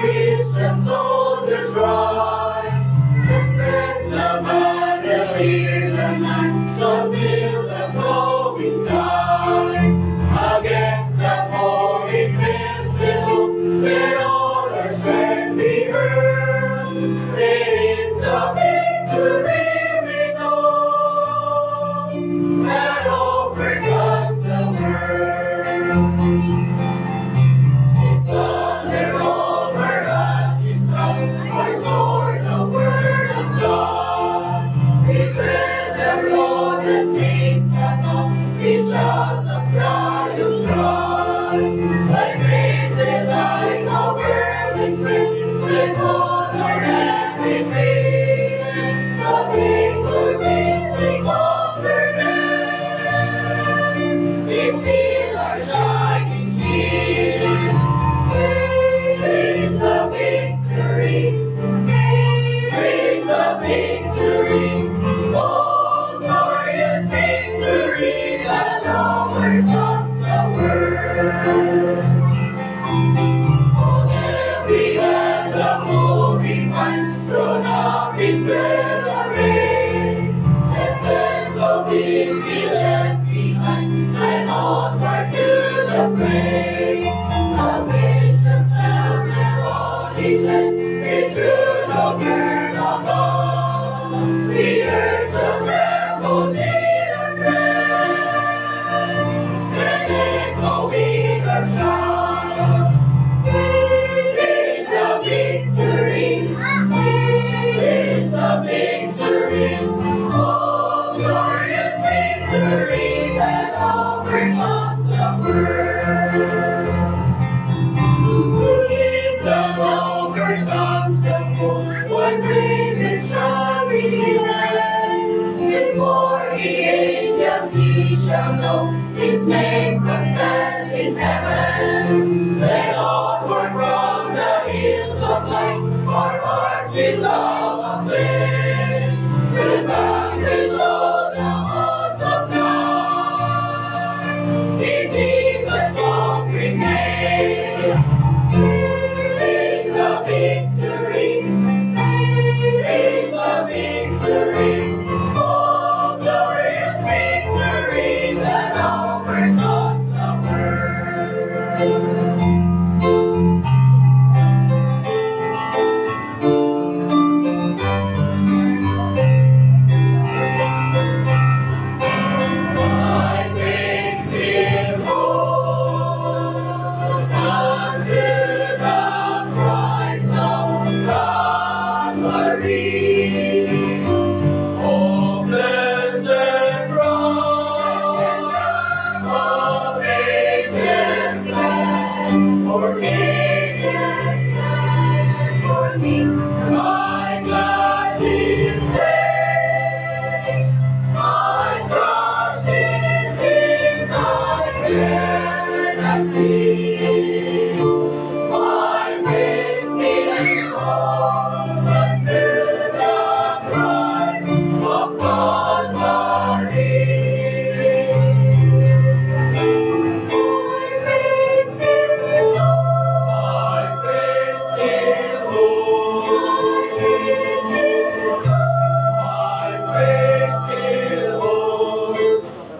Christian soldiers rise, and press the battle here the night, shall build the glowing skies. Against the foreign festival, let orders strength be heard. It is the victory we know, that overcomes the world. Just a cry of joy, like crazy light over this wind, split on our everything. The victories we conquer them, we seal our shining shield. Praise the victory, praise the victory, oh glorious victory that overcomes the world. On every hand the holy fire thrown up in red array, and tens of these we left behind, and onward to the fray. Salvation's help their only shed, it should not burn above. The earth shall tremble near our dread, and echoing our shout. Praise the victory, praise the victory, oh glorious victory that overcomes the world. The overcomes the foe, one great shall be led. Before the angels he shall know, his name confess in heaven. Let onward from the hills of light, our hearts in love aflame. The boundaries of the hearts of night, in Jesus' conquering name. Praise the victory, praise the victory, oh glorious victory that overcomes the world. My faith still holds unto the Christ of Calvary. Oh, blessed rock of ages land, for me, I gladly praise. My trust in things I cannot see. My faith still holds unto the Christ of Calvary. My faith still holds. My faith still holds.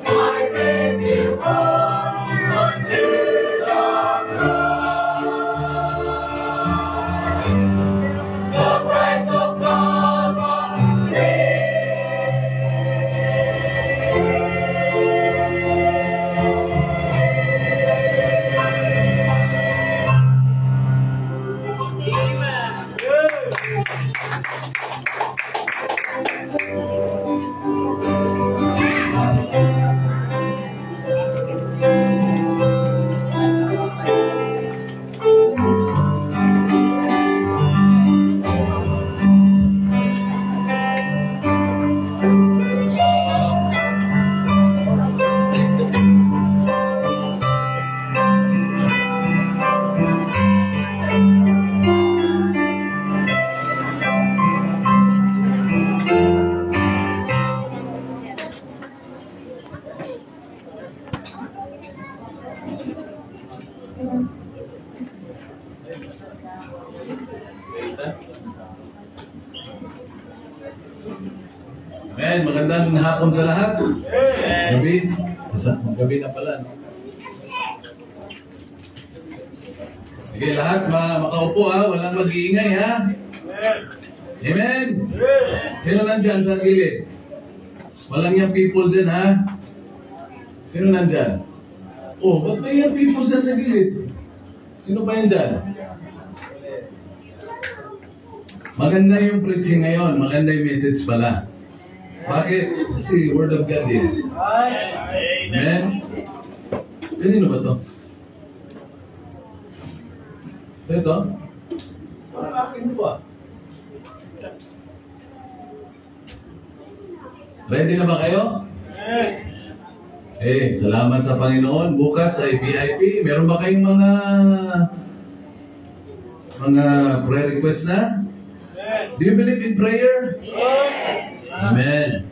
My faith still holds unto the Amen. Magandang hapon sa lahat. Gabi. Gabi na pala. No? Sige, lahat makaupo ha. Walang mag-iingay ha. Amen. Sino nandyan sa gilid? Walang yung people dyan ha. Sino nandyan? Oh, ba't may yung people dyan sa gilid? Sino pa yan dyan? Maganda yung preaching ngayon. Maganda yung message pala. Bakit? Kasi Word of God din. Amen? Kanino ba ito? Ito? Parang akin mo ba? Ready na ba kayo? Salamat sa Panginoon. Bukas ay VIP. Meron ba kayong mga prayer request na? Do you believe in prayer? Amen.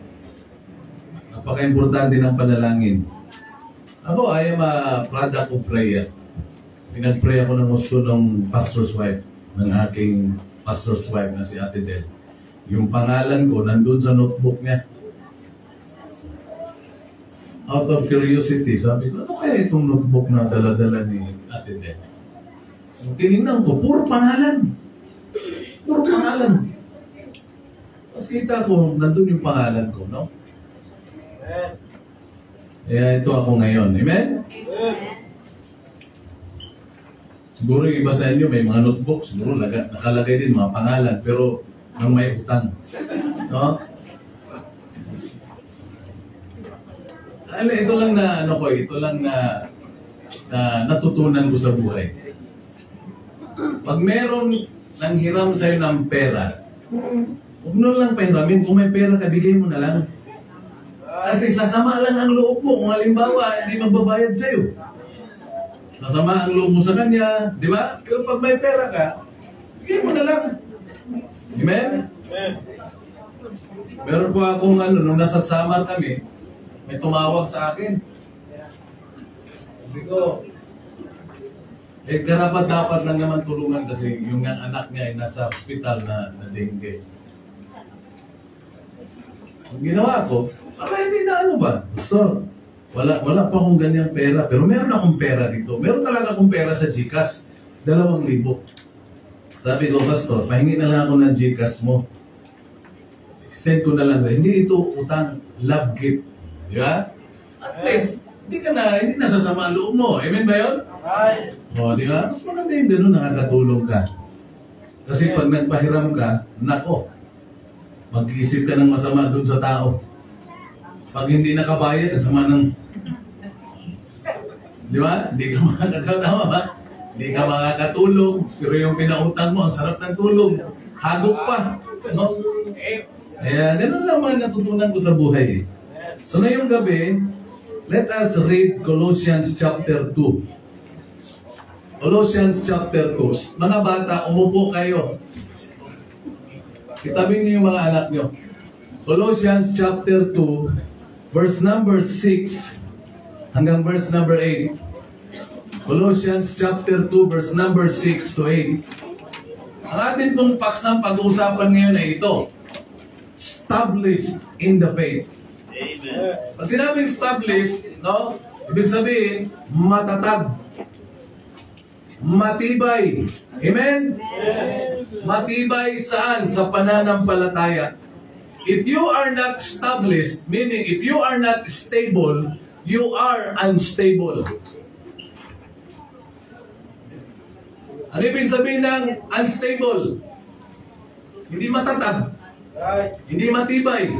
Napaka-importante ng panalangin. Ako, I am a product of prayer. Pinag-pray ako ng gusto ng pastor's wife, ng aking pastor's wife na si Ate Del. Yung pangalan ko, nandun sa notebook niya. Out of curiosity, sabi ko, ano kaya itong notebook na dala-dala ni Ate Del? Tinignan ko, puro pangalan. Puro pangalan. Tapos kita ko, nandun yung pangalan ko, no? Kaya ito ako ngayon. Amen? Siguro yung iba sa inyo may mga notebook, siguro nakalagay din mga pangalan, pero nang may utang. No? Ito lang na natutunan ko sa buhay. Pag meron nang hiram sa'yo ng pera, huwag mo lang pahiramin. Kung may pera ka, bigay mo na lang. Kasi sasama lang ang loob mo. Kung halimbawa, hindi magbabayad sa'yo. Sasama ang loob mo sa kanya. Di ba? Pero pag may pera ka, bigay mo na lang. Amen? Meron po akong nung nasa Samar kami, may tumawag sa akin. Sabi ko, karapat-dapat lang naman tulungan kasi yung anak niya ay nasa hospital na dengue. Ang ginawa ko, hindi na Pastor, wala pa akong ganyang pera, pero meron akong pera dito. Meron talaga akong pera sa GCash, 2,000. Sabi ko, Pastor, pahingi na lang ako ng GCash mo. Send ko na lang sa hindi ito utang, love gift. Di ba? At least, hindi nasasama ang loob mo. Amen ba yun? O, di ba? Mas maganda yung gano'n, nakakatulong ka. Kasi pag nagpahiram ka, nako, mag-iisip ka ng masama dun sa tao. Pag hindi nakabayad, sama ng... Di ba? Hindi ka makakatama ba? Hindi ka makakatulong, pero yung pinautang mo, ang sarap ng tulong. Hagok pa. No? Kaya, gano'n lang mga natutunan ko sa buhay. So ngayong gabi, let us read Colossians chapter 2. Colossians chapter 2. Mga bata, umupo kayo. Kitabin niyo yung mga anak niyo. Colossians chapter 2, verse number 6 hanggang verse number 8. Colossians chapter 2, verse number 6 to 8. Ang atin pong paksang pag-uusapan ngayon ay ito. Established in the faith. Pag sinabing established, no? Ibig sabihin, matatag. Matibay. Amen? Matibay saan? Sa pananampalataya. If you are not established, meaning if you are not stable, you are unstable. Ano ibig sabihin ng unstable? Hindi matatag. Hindi matibay.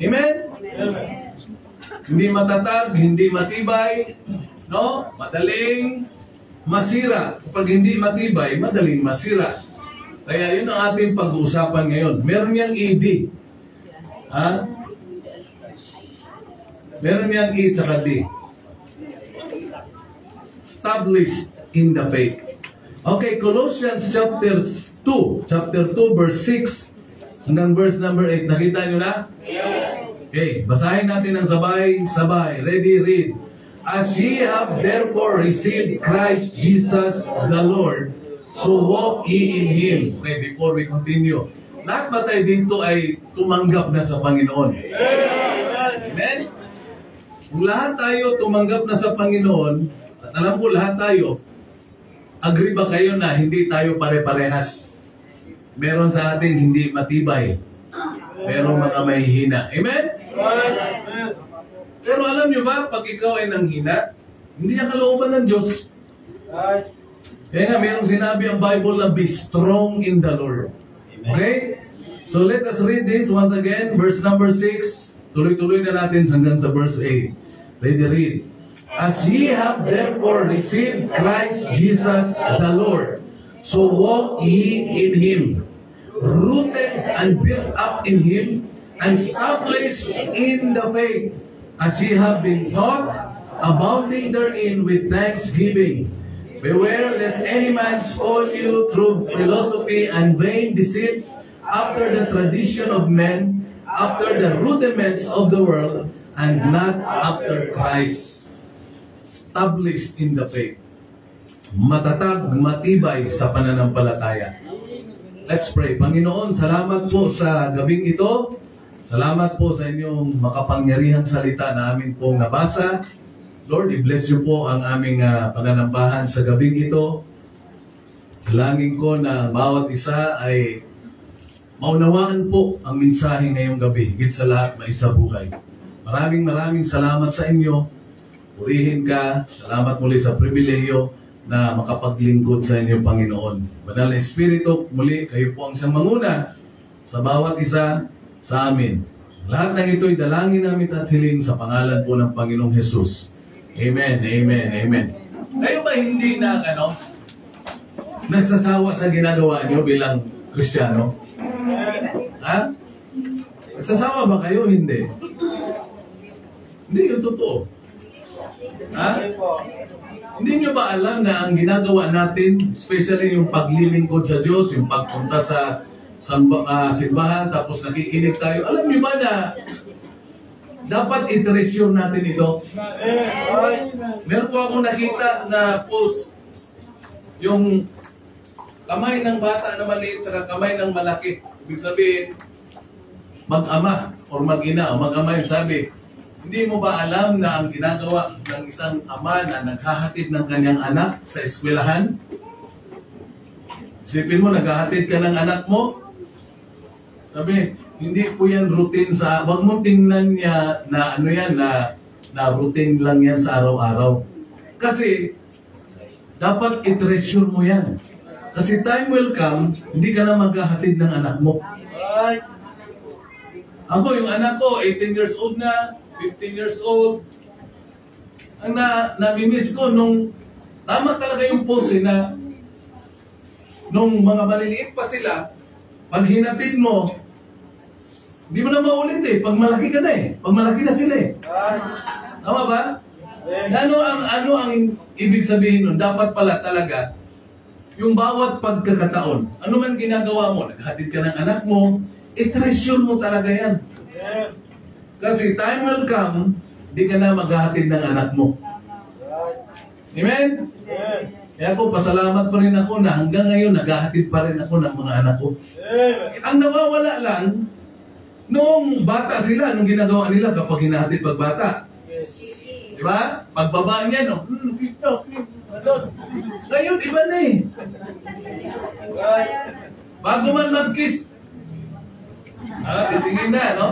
Amen? Hindi matatag, hindi matibay, no? Madaling masira. Kapag hindi matibay, madaling masira. Kaya yun ang ating pag-uusapan ngayon. Meron yang ED. Ha? Meron yang E tsaka D. Established in the faith. Okay, Colossians chapter 2 verse 6 hanggang verse number 8. Nakita nyo na? Okay, basahin natin ng sabay-sabay. Ready, read. As ye have therefore received Christ Jesus the Lord, so walk ye in Him. Okay, before we continue, lahat ba tayo dito ay tumanggap na sa Panginoon? Amen? Kung lahat tayo tumanggap na sa Panginoon, at alam ko lahat tayo, agree ba kayo na hindi tayo pare-parehas? Meron sa atin hindi matibay. Meron mga mahihina. Amen? Pero alam nyo ba, pag ikaw ay nanghina, hindi ang kalooban ng Diyos. Kaya nga, mayroong sinabi ang Bible na be strong in the Lord. Okay? So let us read this once again. Verse number 6. Tuloy-tuloy na natin hanggang sa verse 8. Read. As ye have therefore received Christ Jesus the Lord, so walk ye in Him, rooted and built up in Him, and established in the faith, as ye have been taught, abounding therein with thanksgiving. Beware lest any man spoil you through philosophy and vain deceit, after the tradition of men, after the rudiments of the world, and not after Christ. Established in the faith. Matatag, matibay sa pananampalataya. Let's pray. Panginoon, salamat po sa gabing ito. Salamat po sa inyong makapangyarihang salita na amin pong nabasa. Lord, i-bless niyo po ang aming pananambahan sa gabing ito. Langin ko na bawat isa ay maunawaan po ang mensahe ngayong gabi. Higit sa lahat, maisabuhay. Maraming salamat sa inyo. Purihin ka. Salamat muli sa pribilehiyo na makapaglingkod sa inyo, Panginoon. Banal na Espiritu, muli kayo po ang siyang manguna sa bawat isa sa amin. Lahat ng ito'y dalangin namin at hiling sa pangalan po ng Panginoong Jesus. Amen, amen, amen. Kayo ba hindi na, nasasawa sa ginagawa niyo bilang Kristiyano? Ha? Nasasawa ba kayo? Hindi. Hindi, yung totoo. Ha? Hindi nyo ba alam na ang ginagawa natin, especially yung paglilingkod sa Diyos, yung pagpunta sa simbahan, tapos nakikinig tayo, alam nyo ba na dapat i-treasure natin ito? Meron po akong nakita na post, yung kamay ng bata na maliit sa kamay ng malaki. Ibig sabihin, mag-ama or mag-ina o mag-ama yung sabi, hindi mo ba alam na ang ginagawa ng isang ama na naghahatid ng kanyang anak sa eskwelahan? Isipin mo, naghahatid ka ng anak mo? Sabi, hindi po yan routine sa, wag mong tingnan niya na ano yan, na routine lang yan sa araw-araw. Kasi, dapat i-treasure mo yan. Kasi time will come, hindi ka na maghahatid ng anak mo. Ako, yung anak ko, 18 years old na, 15 years old. Ang namimiss ko nung, tama talaga yung post na, nung mga maliliit pa sila, pag hinatid mo, hindi mo na maulit pag malaki ka na pag malaki na sila Tama ba? Ano ang ibig sabihin nun? Dapat pala talaga, yung bawat pagkakataon, ano man ginagawa mo, naghatid ka ng anak mo, i-treasure mo talaga yan. Kasi time will come, di ka na maghahatid ng anak mo. Amen? Kaya ako, pasalamat pa rin ako na hanggang ngayon, naghahatid pa rin ako ng mga anak ko. Ang nawawala lang, noong bata sila, anong ginagawa nila kapag hinahatid pag bata? Diba? Pagbaba niya, no? Ngayon, iba na Bago man mag-kiss, titingin na, no?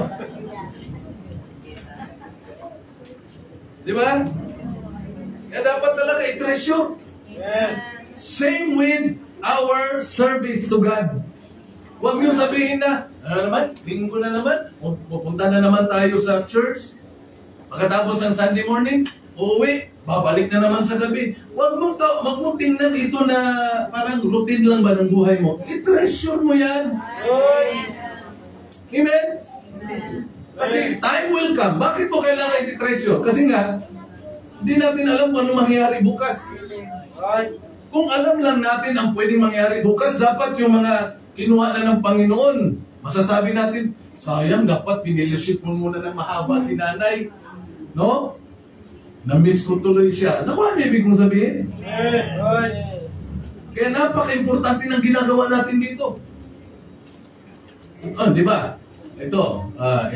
Diba? Kaya dapat talaga i-treasure. Same with our service to God. Huwag niyo sabihin na, ano naman, linggo na naman, pupunta na naman tayo sa church. Pagkatapos ng Sunday morning, uuwi, babalik na naman sa gabi. Huwag mong tingnan ito na parang routine lang ba ng buhay mo. I-treasure mo yan. Amen? Kasi time will come. Bakit mo kailangan i-treasure? Kasi nga, hindi natin alam kung ano mangyayari bukas. Kung alam lang natin ang pwedeng mangyayari bukas, dapat yung mga kinuha na ng Panginoon, masasabi natin, sayang, dapat piniluship mo muna ng mahaba si nanay. No? Na-miss ko tuloy siya. Ano ba ang ibig kong sabihin? Kaya napaka-importante ng ginagawa natin dito. Di ba? Ito,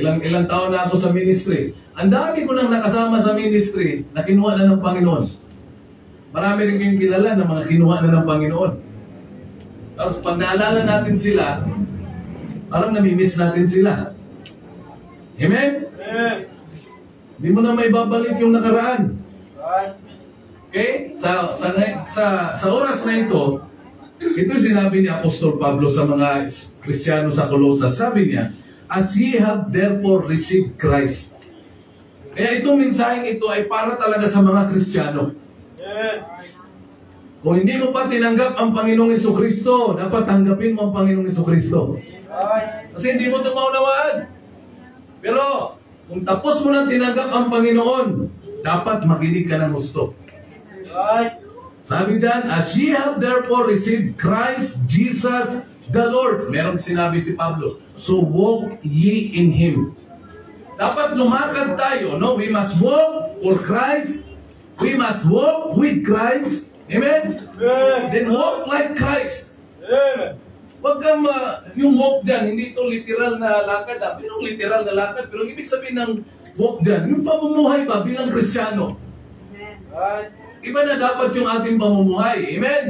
ilang taon na ako sa ministry. Ang dami ko nang nakasama sa ministry na kinuha na ng Panginoon. Marami rin kayong kilala na mga kinuha na ng Panginoon. Tapos pag naalala natin sila, parang namimiss natin sila. Amen? Hindi mo na may babalik yung nakaraan. Okay? Sa oras na ito sinabi ni Apostol Pablo sa mga Kristiyano sa Colosas. Sabi niya, as ye have therefore received Christ. Kaya itong mensaheng ito ay para talaga sa mga Kristiyano. Kung hindi mo pa tinanggap ang Panginoong Jesucristo, dapat tanggapin mo ang Panginoong Jesucristo. Kasi hindi mo ito maunawaan. Pero, kung tapos mo na tinanggap ang Panginoon, dapat makinig ka ng gusto. Sabi dyan, as ye have therefore received Christ Jesus the Lord. Merong sinabi si Pablo, so walk ye in Him. Dapat lumakad tayo, no? We must walk for Christ. We must walk with Christ. Amen? Then walk like Christ. Huwag kang yung walk dyan, hindi ito literal na lakad. Pero literal na lakad. Pero ibig sabihin ng walk dyan, yung pamumuhay ba bilang Kristiyano? Iba na dapat yung ating pamumuhay. Amen?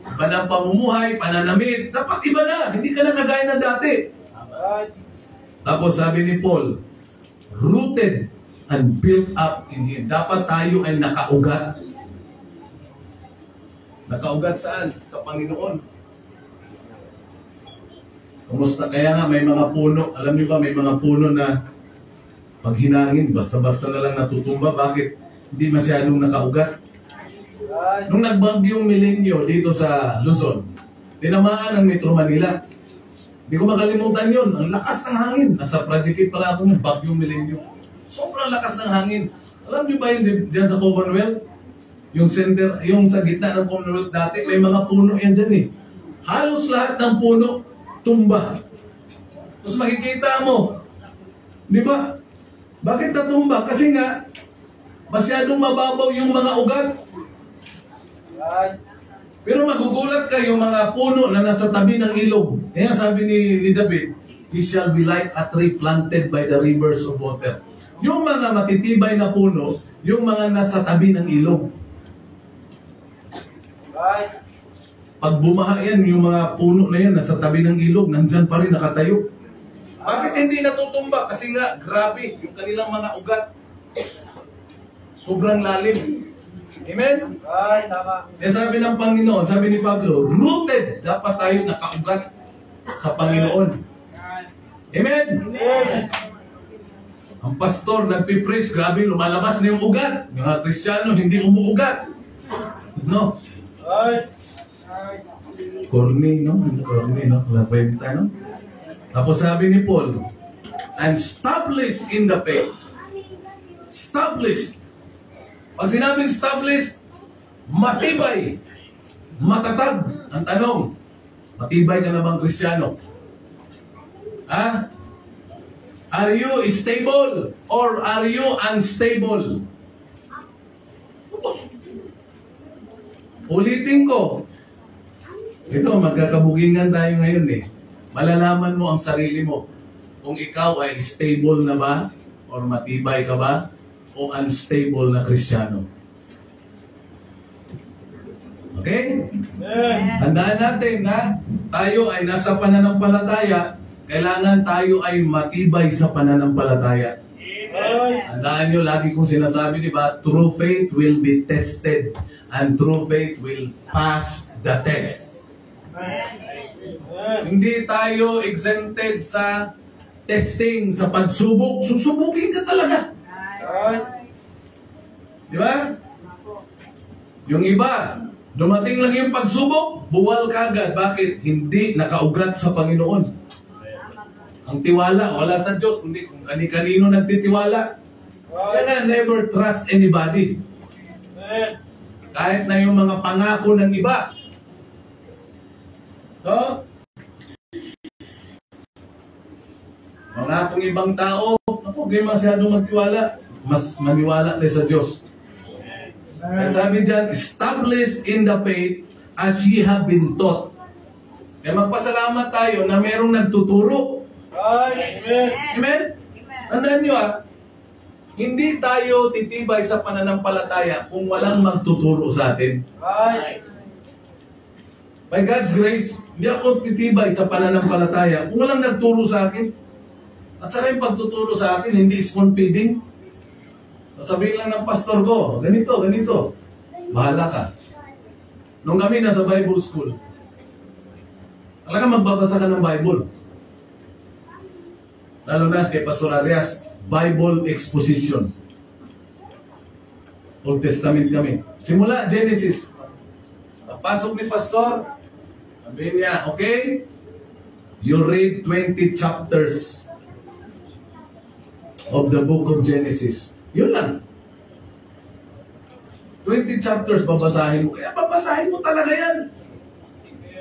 Iba na ang pamumuhay, pananamit. Dapat iba na. Hindi ka na nagaya ng dati. Tapos sabi ni Paul, rooted and built up in Him. Dapat tayo ay nakaugat. Nakaugat saan? Sa Panginoon. Kumusta? Kaya nga may mga puno. Alam niyo ba, may mga puno na pag hinangin, basta-basta na lang natutumba. Bakit? Hindi masyadong nakaugat. Nung nagbagyong Milenyo dito sa Luzon, tinamaan ang Metro Manila. Hindi ko makalimutan yun. Ang lakas ng hangin. Nasa Project 8 pala ako ng bagyong Milenyo. Sobrang lakas ng hangin. Alam niyo ba yun dyan sa Commonwealth? Yung center, yung sa gitna ng Commonwealth dati, may mga puno yan dyan eh. Halos lahat ng puno, tumba. Tapos makikita mo, di ba? Bakit natumba? Kasi nga, masyadong mababaw yung mga ugat. Pero magugulat kayo mga puno na nasa tabi ng ilog. Kaya sabi ni David, he shall be like a tree planted by the rivers of water. Yung mga matitibay na puno, yung mga nasa tabi ng ilog. Pag bumaha yan, yung mga puno na yan, nasa tabi ng ilog, nandyan pa rin nakatayo. Bakit hindi natutumba? Kasi nga, grabe, yung kanilang mga ugat. Sobrang lalim. Amen? Eh sabi ng Panginoon, sabi ni Pablo, rooted, dapat tayo nakaugat sa Panginoon. Amen? Ang pastor nagpipreach, grabe, lumalabas na yung ugat. Yung mga Kristiyano, hindi umuugat. No? Corny, no? Corny, no? Labenta, no? Tapos sabi ni Paul, I'm established in the faith. Established. Pag sinabing established, matibay, matatag. Ang tanong, matibay ka na bang Kristiyano? Ha? Are you stable or are you unstable? Ulitin ko. Ito, magkakabugingan tayo ngayon eh. Malalaman mo ang sarili mo kung ikaw ay stable na ba or matibay ka ba o unstable na Kristiyano. Okay? Tandaan natin na tayo ay nasa pananampalataya, kailangan tayo ay matibay sa pananampalataya. Tandaan nyo, lagi kong sinasabi, di ba? True faith will be tested and true faith will pass the test. Hindi tayo exempted sa testing, sa pagsubok. Susubukin ka talaga. Di ba? Yung iba, dumating lang yung pagsubok, buwal ka agad. Bakit? Hindi nakaugat sa Panginoon. Ang tiwala, wala sa Diyos, kundi kung kanino nagtitiwala. Kaya never trust anybody. Kahit na yung mga pangako ng iba. So, mga kung ibang tao, ako, hindi masyadong magtiwala. mas maniwala tayo sa Diyos. Kaya sabi dyan, established in the faith as ye have been taught. Kaya magpasalamat tayo na merong nagtuturo. Amen. Amen? Tandaan nyo hindi tayo titibay sa pananampalataya kung walang magtuturo sa atin. By God's grace, hindi ako titibay sa pananampalataya kung walang nagturo sa akin. At saka yung pagtuturo sa akin, hindi spoon feeding. Sabihin lang ng pastor ko, ganito, ganito. Bahala ka. Nung kami nasa Bible school, talaga magbabasa ka ng Bible. Lalo na kay Pastor Arias, Bible exposition. Old Testament kami. Simula Genesis. Pasok ni Pastor, sabihin niya, okay, you read 20 chapters of the book of Genesis. Yun lang. 20 chapters babasahin mo. Kaya babasahin mo talaga yan.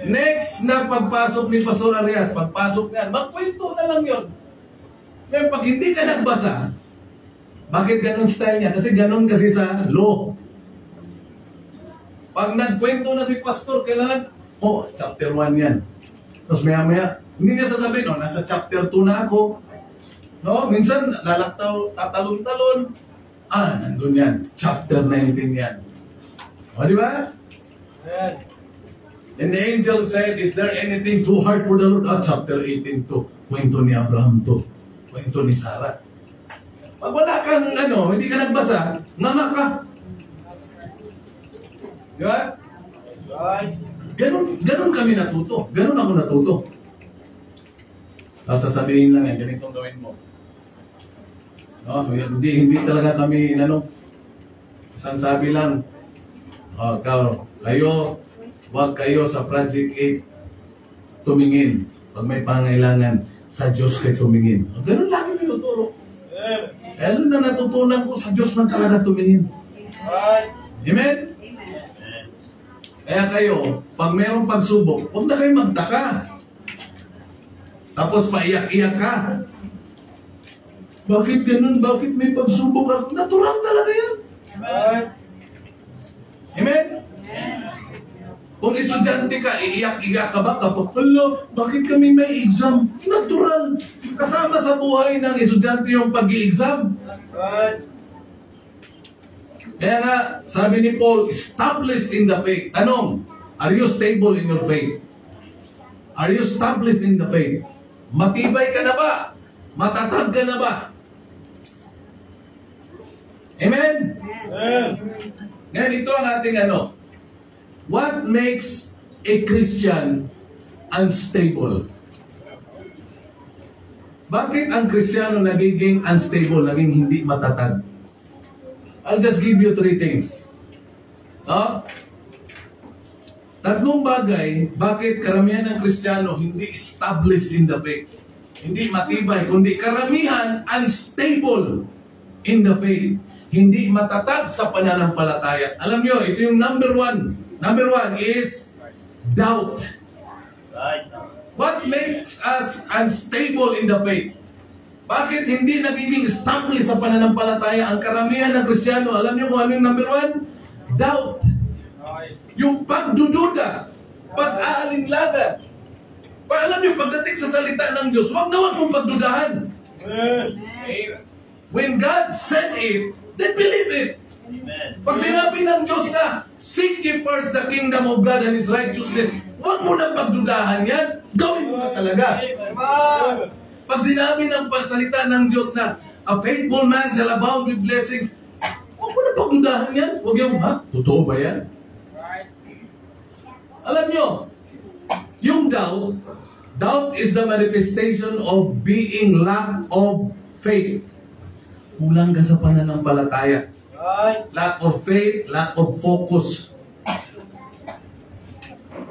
Next na pagpasok ni Pastor Arias, pagpasok niyan, magkwento na lang yun. Ngayon, pag hindi ka nagbasa, bakit ganun style niya? Kasi ganun kasi sa law. Pag nagkwento na si Pastor, kailangan, chapter 1 yan. Tapos maya-maya, hindi niya sasabihin, nasa chapter 2 na ako. No, minsan, lalaktaw, tatalon-talon. Nandun yan. Chapter 19 yan. O, di ba? And the angel said, is there anything too hard for the Lord? Chapter 18 to. Kwento ni Abraham to. Kwento ni Sarah. Pag wala kang, hindi ka nagbasa, nanak ka. Di ba? Ganun kami natuto. Ganun ako natuto. Sasabihin lang yan, ganitong gawin mo. No, hindi talaga kami isang sabi lang, huwag kayo sa Project 8 tumingin. Pag may pangailangan, sa Diyos kayo tumingin. Ganun lagi tinuturo. Ganun na natutunan ko, sa Diyos lang talaga tumingin. Amen? Kaya kayo, pag mayroong pagsubok, huwag na kayo magtaka. Tapos paiyak-iyak ka. Bakit ganun? Bakit may pagsubok ako? Natural talaga yan. Amen? Kung estudyante ka, iiyak-iyak ka ba? Kapag, bakit kami may exam? Natural. Kasama sa buhay ng estudyante yung pag-i-exam. Kaya nga, sabi ni Paul, established in the faith. Tanong, are you stable in your faith? Are you established in the faith? Matibay ka na ba? Matatag ka na ba? Amen? Ngayon, ito ang ating what makes a Christian unstable? Bakit ang Kristiyano nagiging unstable, naging hindi matatag? I'll just give you 3 things. Tatlong bagay, bakit karamihan ng Kristiyano hindi established in the faith. Hindi matibay, kundi karamihan unstable in the faith. Hindi matatag sa pananampalataya. Alam nyo, ito yung number 1. Number 1 is doubt. What makes us unstable in the faith? Bakit hindi nagiging established sa pananampalataya ang karamihan ng Kristiyano? Alam niyo kung ano yung number 1? Doubt. Yung pagdududa, pag-aalinlaga. Alam niyo, pagdating sa salita ng Diyos, huwag na huwag mong pagdudahan. When God said it, then believe it. Pag sinabi ng Diyos na, seek ye first the kingdom of God and His righteousness, huwag mo na pagdudahan yan, gawin mo na talaga. Pag sinabi ng pagsalita ng Diyos na, a faithful man shall abound with blessings, huwag mo na pagdudahan yan. Huwag yung, totoo ba yan? Alam nyo, yung doubt is the manifestation of being lack of faith. Kulang ka sa pananampalataya. Lack of faith, lack of focus.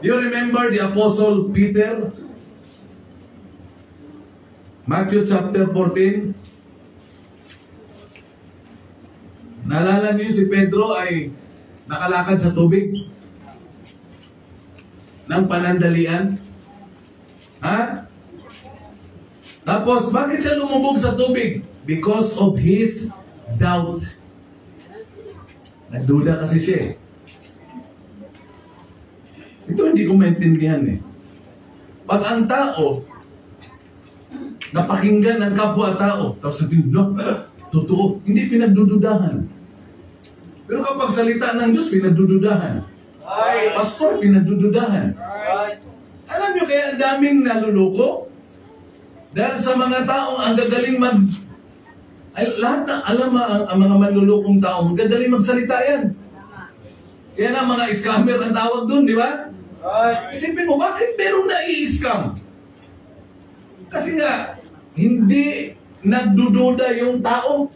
Do you remember the Apostle Peter? Matthew chapter 14. Naalala niyo si Pedro ay nakalakad sa tubig ng panandalian? Tapos, bakit siya lumubog sa tubig? Because of his doubt. Nagduda kasi siya eh. Ito hindi ko maintindihan eh. Pag ang tao, napakinggan ng kapwa-tao, tapos sabihin, no, totoo, hindi pinagdududahan. Pero kapag salita ng Diyos, pinagdududahan. Pastor, pinagdududahan. Alam nyo kaya ang daming naluloko? Dahil sa mga taong ang gagaling lahat na, alam mo, ang mga manlulokong tao, magagaling magsalita yan. Kaya nga mga scammer ang tawag doon, di ba? Isipin mo, bakit merong nai-scam? Kasi nga, hindi nagdududa yung tao.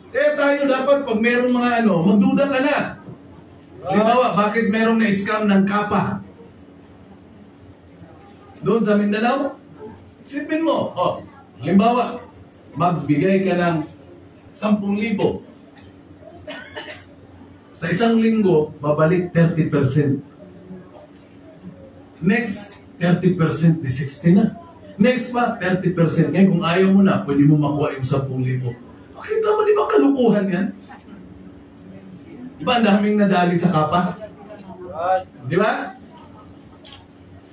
Kaya tayo dapat, pag merong mga magduda ka na. Halimbawa, bakit merong na-scam ng kapa? Doon sa Mindanao? Isipin mo, halimbawa, magbigay ka ng 10,000. Sa isang linggo, babalik 30%. Next, 30%, di 60 na. Next pa, 30%. Ngayon, kung ayaw mo na, pwede mo makuha yung 10,000. Makita mo, di ba kalukuhan yan? Di ba ang daming nadali sa kapa? Di ba?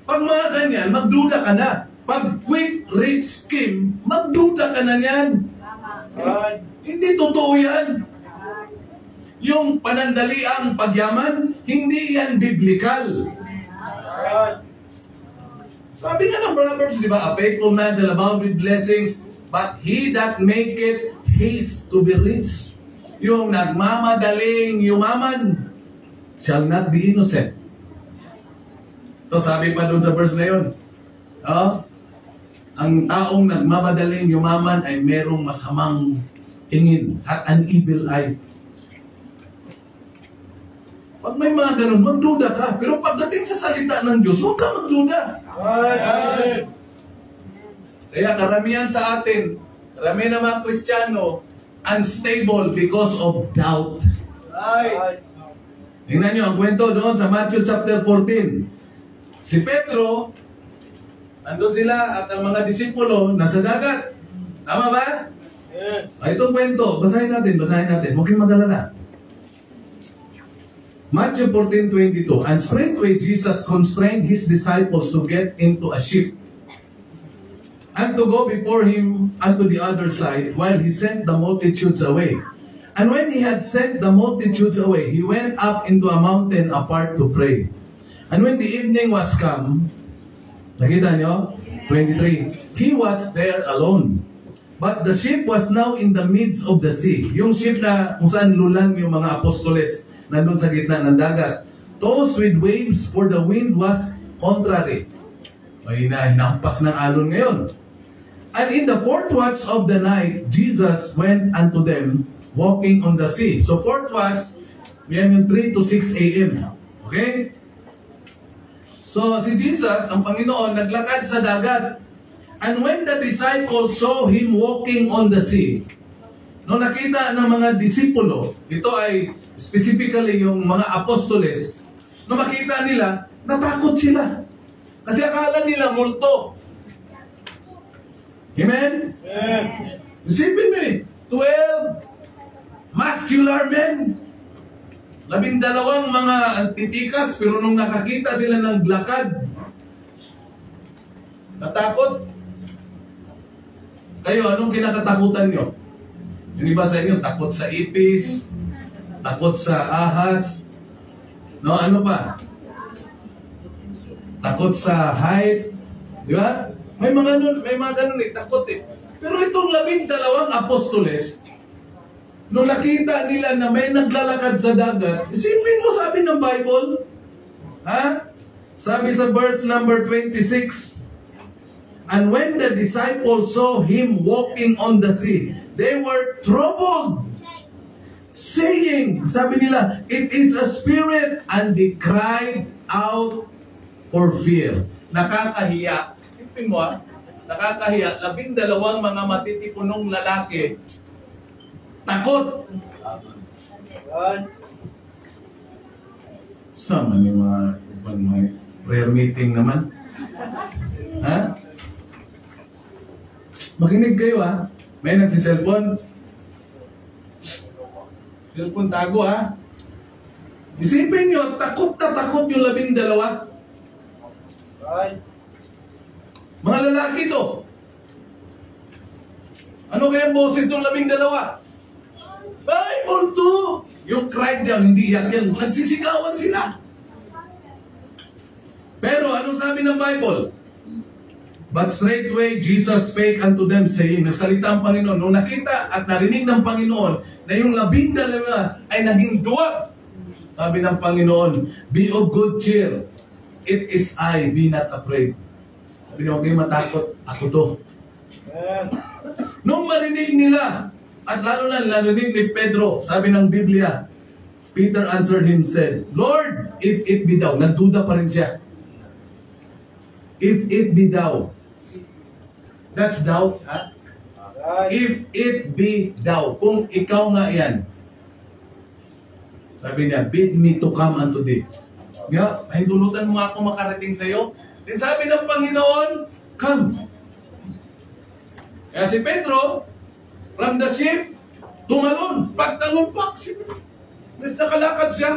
Pag mga ganyan, magduda ka na. Pag quick rich scheme, magduda ka na yan. Hindi totoo yan. Yung panandaliang pagyaman, hindi yan biblical. Sabi nga ng Proverbs, di ba? A faithful man shall abound with blessings, but he that maketh haste to be rich. Yung nagmamadaling yumaman shall not be innocent. Ito sabi pa doon sa verse na yun. Ang taong nagmamadaling yumaman ay merong masamang tingin at an evil eye. Pag may mga ganun, magduda ka. Pero pagdating sa salita ng Diyos, huwag ka magduda. Kaya karamihan sa atin, karamihan ng mga Kristiyano, unstable because of doubt. Tingnan nyo ang kwento doon sa Matthew chapter 14. Si Pedro, andun sila at ang mga disipulo nasa dagat. Tama ba? Itong kwento, basahin natin. Huwag kayong mag-alala. Matthew 14:22. And straightway Jesus constrained his disciples to get into a ship and to go before him unto the other side, while he sent the multitudes away. And when he had sent the multitudes away, he went up into a mountain apart to pray. And when the evening was come, nakita nyo? 23. He was there alone. But the ship was now in the midst of the sea. Yung ship na kung saan lulang yung mga apostoles, nandun sa gitna ng dagat. Tossed with waves, for the wind was contrary. May hinampas ng alon ngayon. And in the fourth watch of the night, Jesus went unto them, walking on the sea. So fourth watch, yan yung 3 to 6 a.m. Okay? So si Jesus, ang Panginoon, naglakad sa dagat. And when the disciples saw him walking on the sea, nung nakita ng mga disipulo, ito ay specifically yung mga apostoles, nung makita nila, natakot sila. Kasi akala nila multo. Amen? Isipin mo 12 muscular men. 12 mga titikas, pero nung nakakita sila ng lakad, natakot. Kayo, anong kinakatakutan nyo? Yung iba sa inyo, takot sa ipis, takot sa ahas, no, ano pa? Takot sa height, di ba? May mga ganun takot eh. Pero itong 12 apostoles, nung nakita nila na may naglalakad sa dagat, isipin mo sabi ng Bible, sabi sa verse number 26, and when the disciples saw him walking on the sea, they were troubled, saying, sabi nila, it is a spirit, and they cried out for fear. Nakakahiya. Sipin mo nakakahiya. 12 mga matitipunong lalaki, takot. Sama ni mga prayer meeting naman. Makinig kayo May nagsiselfon. Cellphone tago ha. Isipin nyo, takot na takot yung 12. Right. Mga lalaki to. Ano kaya ang boses ng 12? Bible to! Yung cried down, hindi yan yan. Nagsisigawan sila. Pero anong sabi ng Bible? But straightway Jesus spake unto them, saying, nagsalita ang Panginoon. Nung nakita at narinig ng Panginoon na yung 12 ay naging 2, sabi ng Panginoon, be of good cheer. It is I, be not afraid. Sabi niya, huwag kayong matakot. Ako to. Amen. Nung marinig nila, at lalo na narinig ni Pedro, sabi ng Biblia, Peter answered him, said, Lord, if it be thou. Nagduda pa rin siya. If it be thou. That's doubt, ha? Right. If it be thou. Kung ikaw nga yan. Sabi niya, bid me to come unto thee. Nga, hintulutan mo ako makarating sa iyo. Then sabi ng Panginoon, come. Kaya si Pedro, from the ship, tumalon. Pagtalumpak siya. Mas nakalakad siya.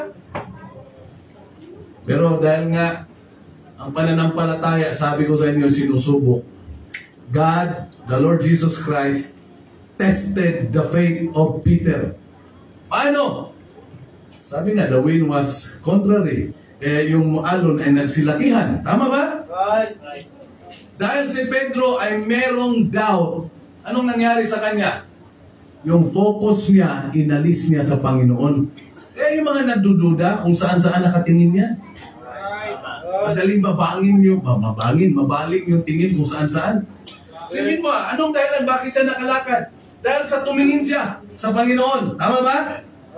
Pero dahil nga, ang pananampalataya, sabi ko sa inyo, sinusubok. God, the Lord Jesus Christ, tested the faith of Peter. Paano? Sabi nga, the wind was contrary. Yung alon ay nagsilakihan. Tama ba? Right. Dahil si Pedro ay merong doubt, anong nangyari sa kanya? Yung focus niya, inalis niya sa Panginoon. Kaya yung mga nagdududa kung saan-saan nakatingin niya. Madaling mabaling yung tingin kung saan-saan. Sabihin mo, anong dahilan? Bakit siya nakalakad? Dahil sa tumingin siya sa Panginoon. Tama ba?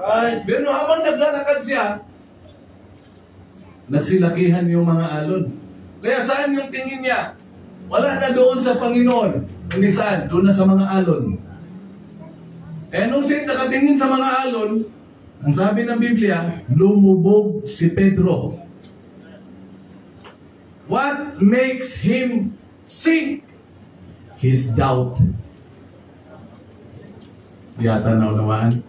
Right. Pero habang naglalakad siya, nagsilakihan yung mga alon. Kaya saan yung tingin niya? Wala na doon sa Panginoon. Hindi saan? Doon na sa mga alon. Nung siya nakatingin sa mga alon, ang sabi ng Biblia, lumubog si Pedro. What makes him sink? His doubt. Yata naunawaan.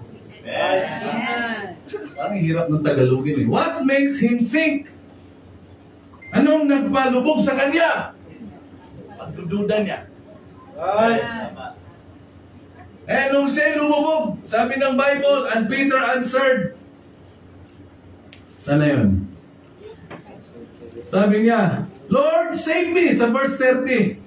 Parang hirap ng Tagalogin eh. What makes him sink? Anong nagpalubog sa kanya? Pagdududa niya. Right. Nung siya lumubog, sabi ng Bible, and Peter answered. Sana yun? Sabi niya, Lord, save me, sa verse 30.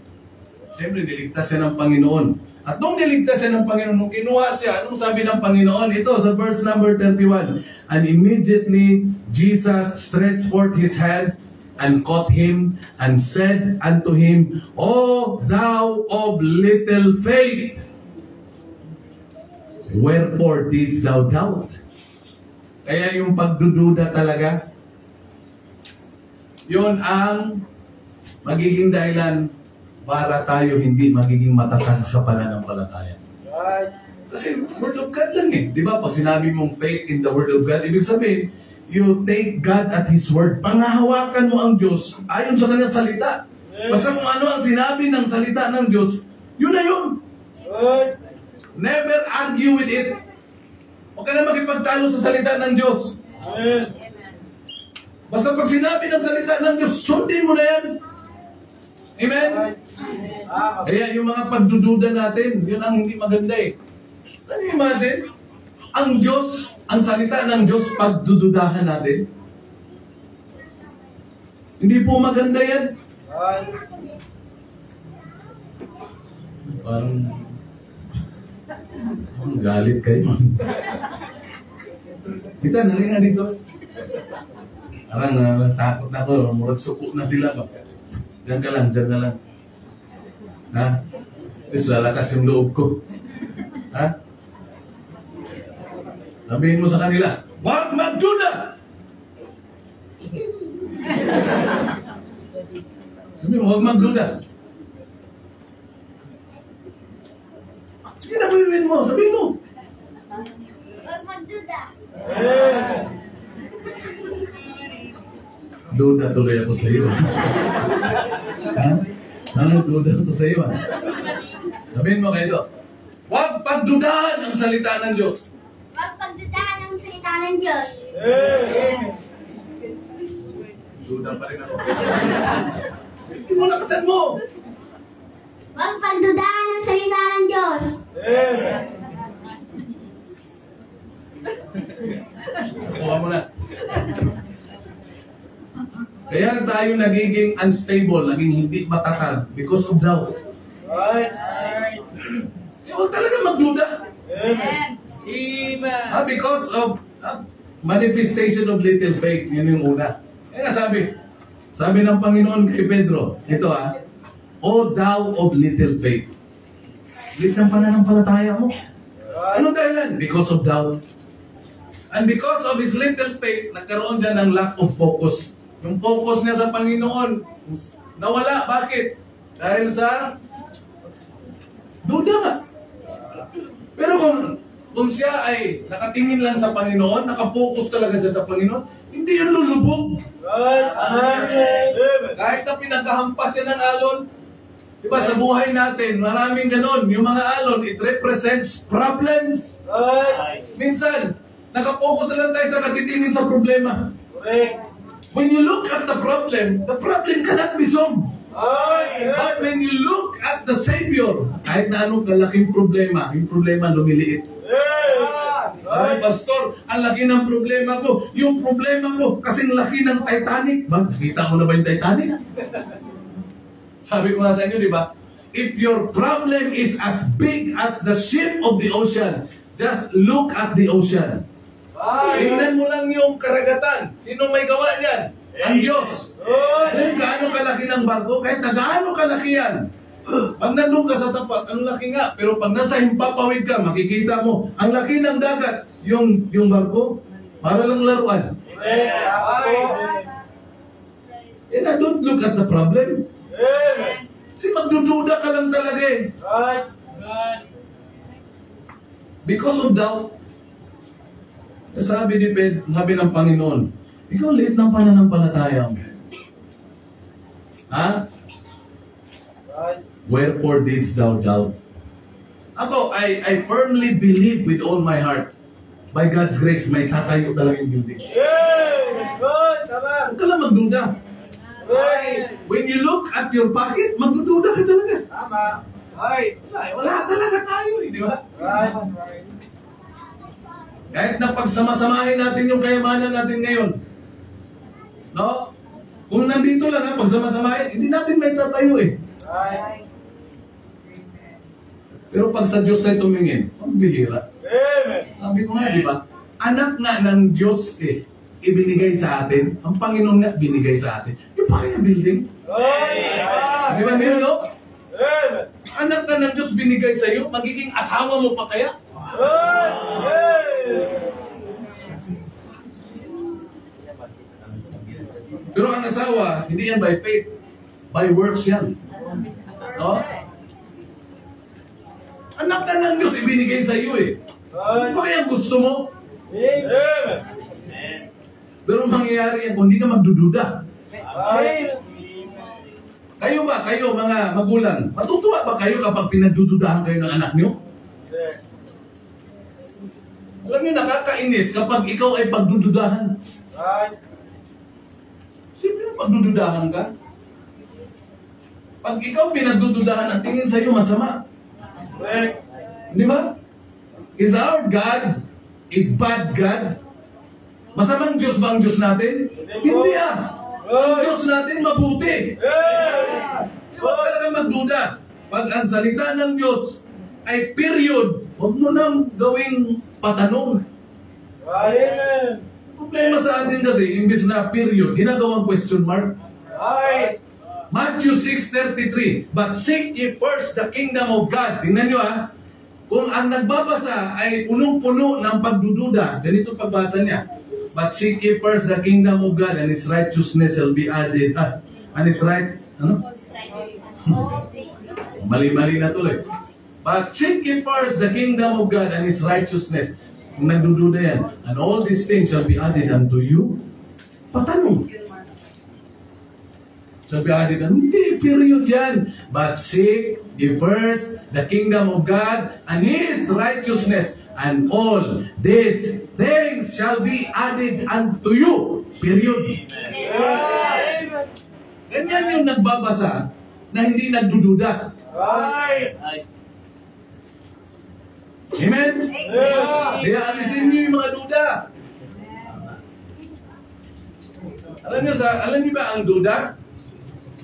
Siyempre, niligtas siya ng Panginoon. At nung niligtas siya ng Panginoon, nung kinuha siya, anong sabi ng Panginoon? Ito, sa verse number 31. And immediately, Jesus stretched forth his hand and caught him and said unto him, O thou of little faith, wherefore didst thou doubt? Kaya yung pagdududa talaga, yun ang magiging dahilan para tayo hindi magiging matatag sa pananampalataya. Right. Kasi Word of God lang eh. Di ba? Pag sinabi mong faith in the Word of God, ibig sabihin, you take God at His Word. Pangahawakan mo ang Diyos ayon sa kanyang salita. Basta kung ano ang sinabi ng salita ng Diyos, yun na yun. Right. Never argue with it. Huwag ka na makipagtalo sa salita ng Diyos. Amen. Basta pag sinabi ng salita ng Diyos, sundin mo na yan. Amen? Right. Kaya yung mga pagdududa natin, yun ang hindi maganda eh. Can you imagine? Ang Diyos, ang salita ng Diyos, pagdududahan natin. Hindi po maganda yan. Right. Parang galit kayo. Kita, nalin nga dito. Parang takot na ako. Murag suko na sila. Diyan ka lang, diyan ka lang. Ha? Tapos lalakas yung loob ko. Ha? Sabihin mo sa kanila, huwag magduda! Sabihin mo, huwag magduda. Sige na, sabihin mo, sabihin mo. Huwag magduda. Amen. Duda tuloy ako sa iyo. Ha? Ano duda ako sa iyo? Sabihin mo kayo ito, huwag pagdudahan ang salita ng Diyos. Huwag pagdudahan ng Diyos. Amen. Duda pa rin ako. Hindi mo nakasan mo. Huwag pagdudahan ng salita ng Diyos. Amen. Kuha mo na. Kaya tayo nagiging unstable, naging hindi matatag because of doubt. Right. Huwag talaga magduda. Amen. Because of manifestation of little faith. Yan yung una. Kaya sabi ng Panginoon kay Pedro, ito O thou of little faith. Lit ng pananampalataya mo. Anong dahilan? Because of doubt. And because of his little faith, nagkaroon siya ng lack of focus. Yung focus niya sa Panginoon, nawala. Bakit? Dahil sa duda nga. Pero kung siya ay nakatingin lang sa Panginoon, nakapokus talaga siya sa Panginoon, hindi yan lulubog. Right. Amen. Kahit na pinagkahampas siya ng alon, diba sa buhay natin, maraming ganon. Yung mga alon, it represents problems. Right. Minsan, nakapokus lang tayo sa katitingin sa problema. Correct. When you look at the problem cannot be solved. Right. But when you look at the Savior, kahit na anong kalaking problema, yung problema lumiliit. Ay, Pastor, ang laki ng problema ko. Yung problema ko, kasing laki ng Titanic. Ba, nakita mo na ba yung Titanic? Sabi ko nga sa inyo, di ba? If your problem is as big as the ship of the ocean, just look at the ocean. Tingnan mo lang yung karagatan. Sino may gawa niyan? Ang Diyos. Kung gaano kalaki ng barko, kahit na gaano kalaki yan. Pag nandun ka sa tapat, ang laki nga. Pero pag nasa himpapawid ka, makikita mo, ang laki ng dagat. Yung barko, para lang laruan. And I don't look at the problem. Kasi magdududa ka lang talaga eh. Right. Because of doubt. Sabi ng Panginoon, ikaw liit ng pananampalataya mo. Ha? Right. Wherefore didst thou doubt? Ako, I firmly believe with all my heart. By God's grace, may tatayo talaga yung building. Yeah. Good. Tama. Huwag ka lang magduda. Right. When you look at your pocket, magdududa ka talaga. Tama. Right. Wala talaga tayo, di ba? Right. Kahit na pagsamasamahin natin yung kayamanan natin ngayon. No? Kung nandito lang, pagsamasamahin, hindi natin may tatayo eh. Right. Pero pag sa Diyos ay tumingin, ang bihira. Amen. Sabi ko nga, di ba? Anak nga ng Diyos ibinigay sa atin. Ang Panginoon nga binigay sa atin. Yung pa kaya building? Right. Di ba meron, no? Amen. Anak nga ng Diyos binigay sa iyo, magiging asawa mo pa kaya? Pero ang asawa, hindi yan by faith. By works yan. No? Anak ka ng Diyos, ibinigay sa iyo eh. Ano ba kaya gusto mo? Amen. Pero mangyayari yan kung hindi ka magdududa. Right. Kayo mga magulang, matutuwa ba kayo kapag pinagdududahan kayo ng anak niyo? Alam niyo, nakakainis kapag ikaw ay pagdududahan. Right. Siyempre, pagdududahan ka. Pag ikaw pinagdududahan, ang tingin sa iyo masama. Correct. Di ba? Is our God a bad God? Masamang Diyos ba ang Diyos natin? Hindi Ang Diyos natin mabuti. Huwag talaga magduda. Pag ang salita ng Diyos ay period, huwag mo nang gawing patanong. Right. Problema sa atin kasi, imbis na period, ginagawang question mark. Right. Matthew 6:33, but seek ye first the kingdom of God. Tingnan nyo kung ang nagbabasa ay punong-puno ng pagdududa, ganito pagbasa niya. But seek ye first the kingdom of God and His righteousness shall be added. And His right, Mali-mali na tuloy. But seek ye first the kingdom of God and His righteousness. Kung nagdududa yan, and all these things shall be added unto you. Patanong. Shall be added unto you. Hindi, period yan. But seek ye first the kingdom of God and His righteousness, and all this things shall be added unto you. Period. Amen. Ganyan yung nagbabasa na hindi nagdududa. Right. Amen? Yeah. Kaya alisin niyo yung mga duda. Alam niyo ba ang duda?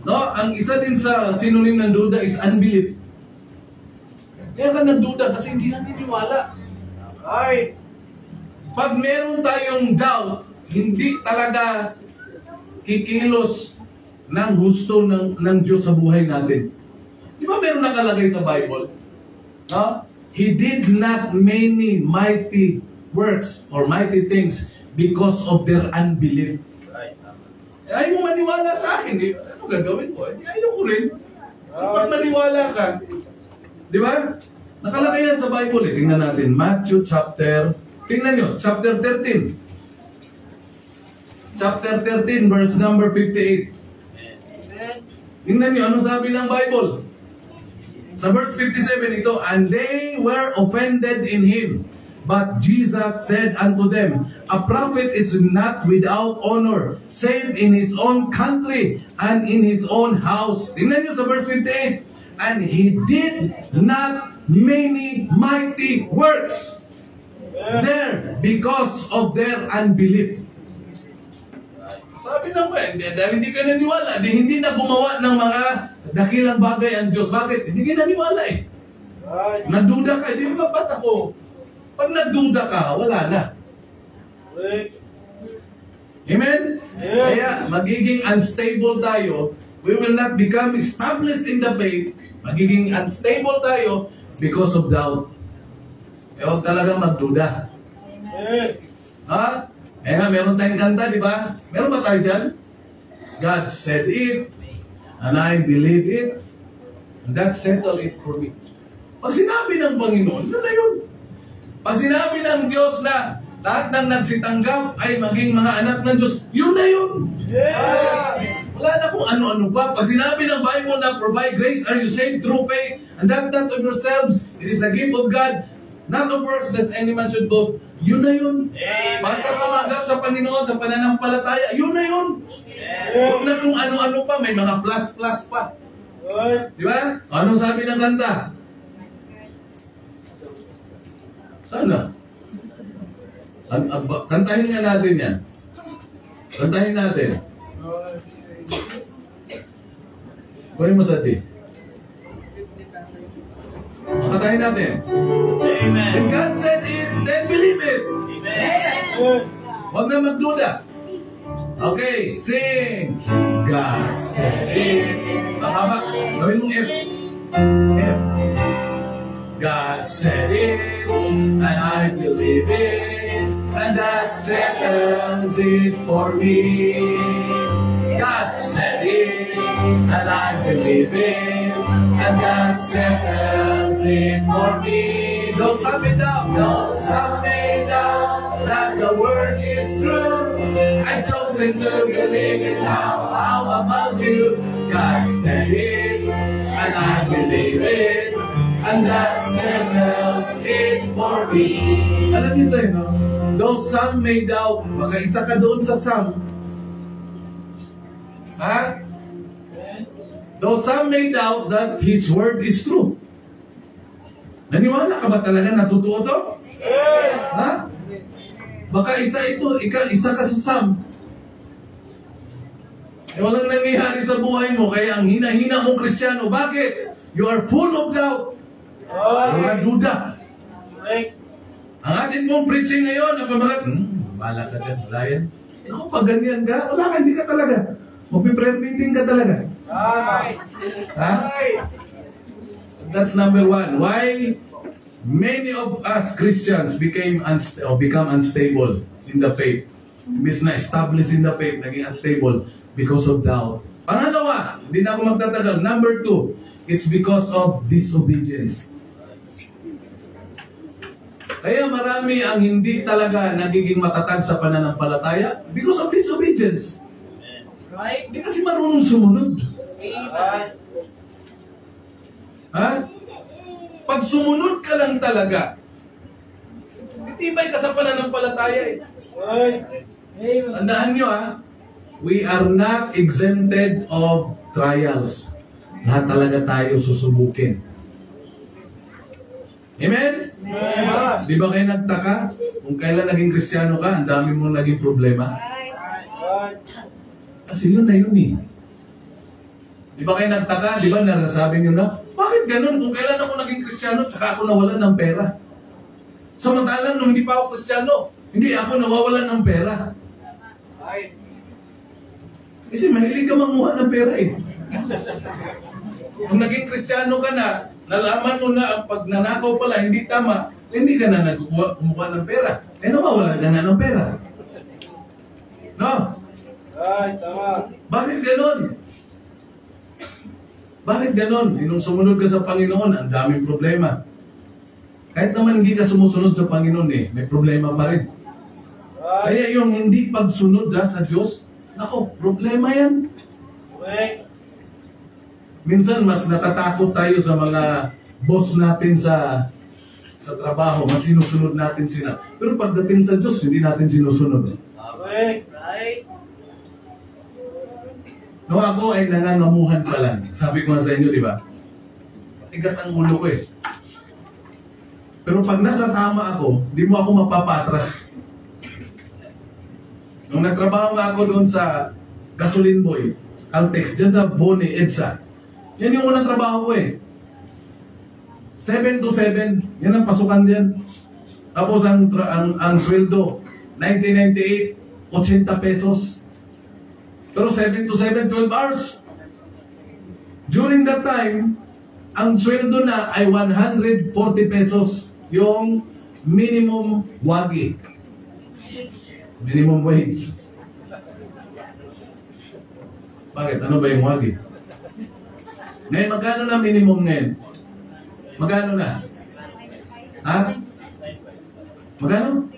No, ang isa din sa synonym ng duda is unbelief. Kaya ka nagduda kasi hindi naniniwala. Right. Pag meron tayong doubt, hindi talaga kikilos ng gusto ng Diyos sa buhay natin. Di ba meron nakalagay sa Bible? No? He did not many mighty works or mighty things because of their unbelief. Ayaw mo maniwala sa akin. Ano gagawin ko? Ayaw ko rin. Pag maniwala ka, di ba? Nakalagay yan sa Bible. Tingnan natin. Matthew tingnan nyo, chapter 13. Chapter 13, verse number 58. Tingnan nyo, ano sabi ng Bible? Sa verse 57, ito, and they were offended in him. But Jesus said unto them, a prophet is not without honor, save in his own country and in his own house. Tingnan nyo sa verse 58. And he did not many mighty works there because of their unbelief. Sabi naman, dahil hindi ka naniwala, hindi na gumawa ng mga dakilang bagay ang Diyos. Bakit? Hindi ka naniwala eh. Right. Nagduda ka, hindi ba ba't ako? Pag nagduda ka, wala na. Right. Amen? Yeah. Kaya magiging unstable tayo. We will not become established in the faith. Magiging unstable tayo because of doubt. Eh, huwag talaga magduda. Amen. Ha? Eh nga, meron tayong kanta, di ba? Meron ba tayo dyan? God said it, and I believe it, and that settled it for me. Pag sinabi ng Panginoon, yun na yun. Pag sinabi ng Diyos na lahat ng nagsitanggap ay maging mga anak ng Diyos, yun na yun. Yeah. Wala na kung ano-ano pa. Pag sinabi ng Bible na for by grace are you saved through faith, and that not of yourselves, it is the gift of God, not of works, lest any man should boast. Yun na yun. Amen. Basta tumanggap sa Panginoon, sa pananampalataya, yun na yun. Huwag na kung ano-ano pa, may mga plus-plus pa. Right. Di ba? Ano sabi ng kanta? Sana. Kantahin nga natin yan. Kantahin natin. Kunin mo sa di. Kantahin natin. Amen. If God said it, then believe it. Amen. Huwag na magduda. Okay, sing. God said it. Mahaba. Gawin mong F. F. God said it, and I believe it, and that settles it for me. God said it, and I believe it, and that settles it for me. Though some may doubt, that the word is true, I've chosen to believe it now. How about you? God said it, and I believe it, and that settles it for me. Alam niyo tayo, no? Though some may doubt, baka isa ka doon sa some. Ha? Though some may doubt that His word is true. Naniwala ka ba talaga na totoo to? Ha? Baka isa ka sa some. Eh, walang nangyayari sa buhay mo, kaya ang hina-hina mong Kristiyano. Bakit? You are full of doubt. Mga duda. Right. Ang atin mong preaching ngayon, ang pamagat, bahala ka dyan, wala yan. Ako, pag ganyan ka, wala ka, hindi ka talaga. Mag-prayer meeting ka talaga. Right. Ha? That's number one. Why many of us Christians become unstable in the faith. Imbis na established in the faith, naging unstable because of doubt. Pangalawa, hindi na ako magtatagal. Number two, it's because of disobedience. Kaya marami ang hindi talaga nagiging matatag sa pananampalataya because of disobedience. Right? Hindi kasi marunong sumunod. Right. Ha? Pag sumunod ka lang talaga, hindi Tibay ka sa pananampalataya eh. Ay. Tandaan nyo we are not exempted of trials. Lahat talaga tayo susubukin. Amen? Amen. Di ba kayo nagtaka? Kung kailan naging Kristiyano ka, ang dami mong naging problema. Ay. Kasi yun na yun eh. Di ba kayo nagtaka? Di ba nasabi nyo na, bakit ganun? Kung kailan ako naging Kristiyano, tsaka ako nawalan ng pera. Samantalang nung hindi pa ako Kristiyano, hindi ako nawawalan ng pera. Ay. Kasi mahilig ka manguha ng pera eh. Kung naging Kristiyano ka na, nalaman mo na ang pagnanakaw pala hindi tama, hindi ka na kumuha ng pera. Eh nawawalan ka na ng pera. No? Ay, tama. Bakit ganon? Bakit ganon? Nung sumunod ka sa Panginoon, ang daming problema. Kahit naman hindi ka sumusunod sa Panginoon may problema pa rin. Ay. Kaya yung hindi pagsunod sa Diyos, nako, problema yan. Ay. Minsan mas natatakot tayo sa mga boss natin sa trabaho, mas sinusunod natin sila. Pero pagdating sa Diyos, hindi natin sinusunod. Ay. No, ako ay nangangamuhan pa lang. Sabi ko nga sa inyo, di ba? Matigas ang ulo ko eh. Pero pag nasa tama ako, di mo ako mapapatras. Nung nagtrabaho nga ako doon sa Gasoline Boy, Caltex, dyan sa Boni, EDSA, yan yung unang trabaho ko eh. 7 to 7, yan ang pasukan dyan. Tapos ang sweldo, 1998, 80 pesos. Pero 7 to 7, 12 hours. During that time, ang sweldo na ay 140 pesos. Yung minimum wage. Minimum wage. Bakit? Ano ba yung wage? Ngayon, magkano na minimum ngayon? Magkano na? Ha? Magkano?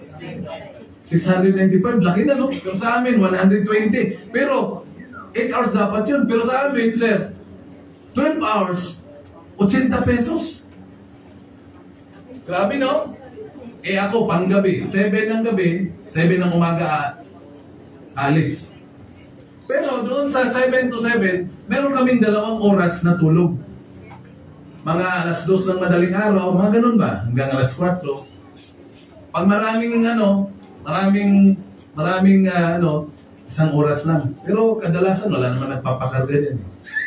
695. Laki na, no? Pero sa amin, 120. Pero, 8 hours dapat yun. Pero sa amin, sir, 12 hours, 80 pesos. Grabe, no? Eh ako, panggabi, 7 ng gabi, 7 ng umaga, alis. Pero doon sa 7 to 7, meron kaming 2 oras na tulog. Mga alas 2 ng madaling araw, mga ganun ba? Hanggang alas 4. Pag maraming isang oras lang. Pero kadalasan, wala naman nagpapakarga din.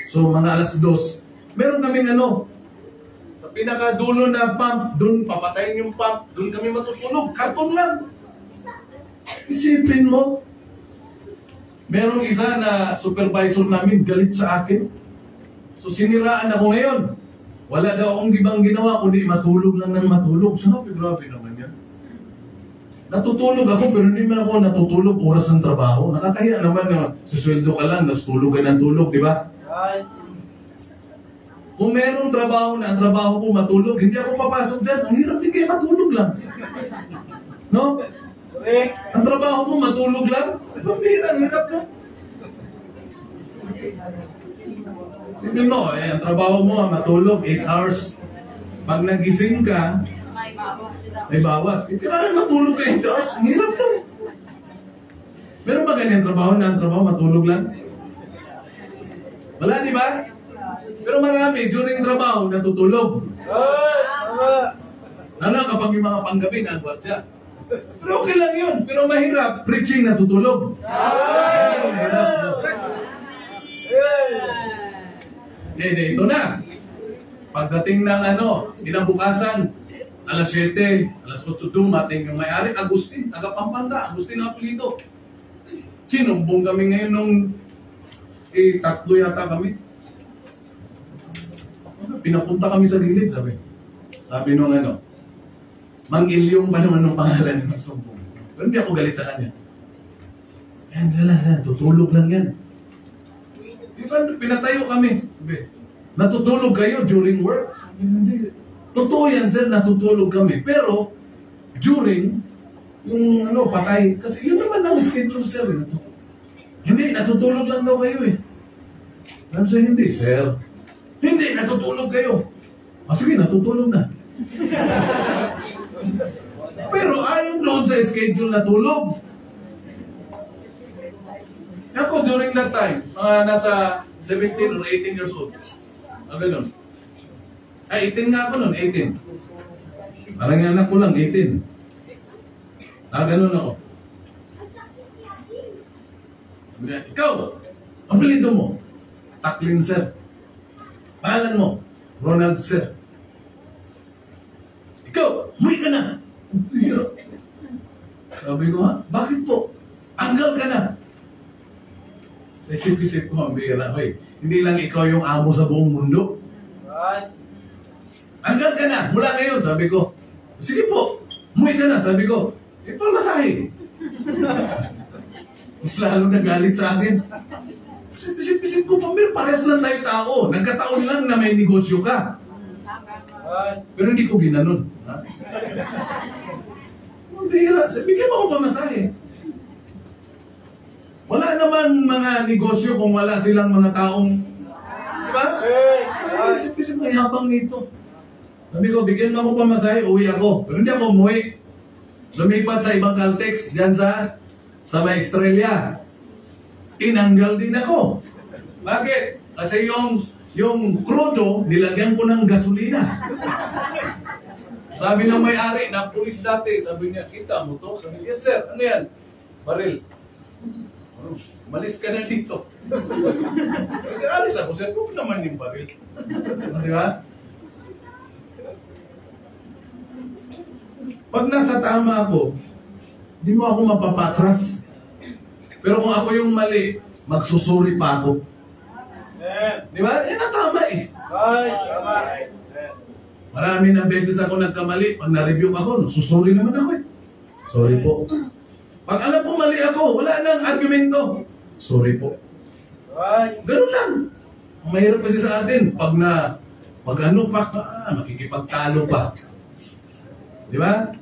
So, mga alas 2, meron kaming sa pinakadulo na pump, doon papatayin yung pump, doon kami matutulog. Karton lang. Isipin mo, merong isa na supervisor namin galit sa akin. So, siniraan ako ngayon. Wala daw akong ibang ginawa, kundi matulog lang ng matulog. Sabi, grabe naman yan. Natutulog ako, pero hindi man ako natutulog oras ng trabaho. Nakakahiya naman na susweldo ka lang, natutulog ka ng tulog, di ba? Ay. Kung merong trabaho na ang trabaho ko matulog, hindi ako papasok dyan. Ang hirap din kayo matulog lang. No? Correct. Ang trabaho mo matulog lang? Ang hirap no? Sabi mo, ang trabaho mo matulog 8 hours. Pag nagising ka, may bawas. Kailangan matulog ka 8 hours. Ang hirap no? Meron ba ganyan trabaho na ang trabaho matulog lang? Wala, di ba? Pero marami, during trabaho, natutulog. Ay. Tama. Kapag yung mga panggabi, nagwatsa. Pero okay lang yun. Pero mahirap, preaching, natutulog. Mahirap. Ito na. Pagdating ng inabukasan, alas 7, alas 8 dumating yung may-ari, Agustin, taga Pampanga, Agustin Apelito. Sinumbong kami ngayon nung 3 yata kami. Pinapunta kami sa gilid, sabi nung Mang Ilyong ba naman ng pangalan ng sumbong? Pero hindi ako galit sa kanya. Yan, tutulog lang yan. Di ba, pinatayo kami. Sabi, natutulog kayo during work? Hindi. Totoo yan, sir, natutulog kami. Pero, during, yung patay. Kasi yun naman ang schedule, sir. Hindi, natutulog lang daw kayo eh. Sabi sa hindi, sir. Hindi, natutulog kayo. Sige, natutulog na. Pero ayon doon sa schedule na tulog. Ako during that time, mga nasa 17 or 18 years old. Ganun. Ay, 18 nga ako nun, 18. Parang yung anak ko lang, 18. Ganun ako. Ikaw, ang apelyido mo? Taklin, sir. Pangalan mo? Ronald, sir. Ikaw, umuwi ka na. Sabi ko, ha? Bakit po? Tanggal ka na. Sa isip-isip ko, ang bihira. Hoy, hindi lang ikaw yung amo sa buong mundo. Tanggal ka na. Mula ngayon, sabi ko. Sige po, umuwi ka na. Sabi ko, pamasahe. Mas lalo nagalit sa akin. Isip-isip ko, parehas lang tayo tao. Nagkataon lang na may negosyo ka. Pero hindi ko ginanon. Bihira. Bigyan mo ako pamasahe. Wala naman mga negosyo kung wala silang mga taong, di ba? Isip-isip may habang nito. Sabi ko, bigyan mo ako pamasahe, uwi ako. Pero hindi ako umuwi. Lumipat sa ibang Caltex, dyan sa may Estrella. Tinanggal din ako. Bakit? Kasi yung crudo, nilagyan ko ng gasolina. Sabi ng may-ari, na pulis dati, sabi niya, kita mo to? Sabi niya, yes sir, ano yan? Baril. Malis ka na dito. Kasi alis ako, sir, kung naman yung baril. Di ba? Pag nasa tama ako, di mo ako mapapatras. Pero kung ako yung mali, magsusuri pa ako. Di ba? Yan ang tama eh. Marami na beses ako nagkamali. Pag na-review ako, susuri naman ako eh. Sorry po. Pag alam ko mali ako, wala nang argumento. Sorry po. Ganun lang. Ang mahirap kasi sa atin, pag ano pa, makikipagtalo pa. Di ba?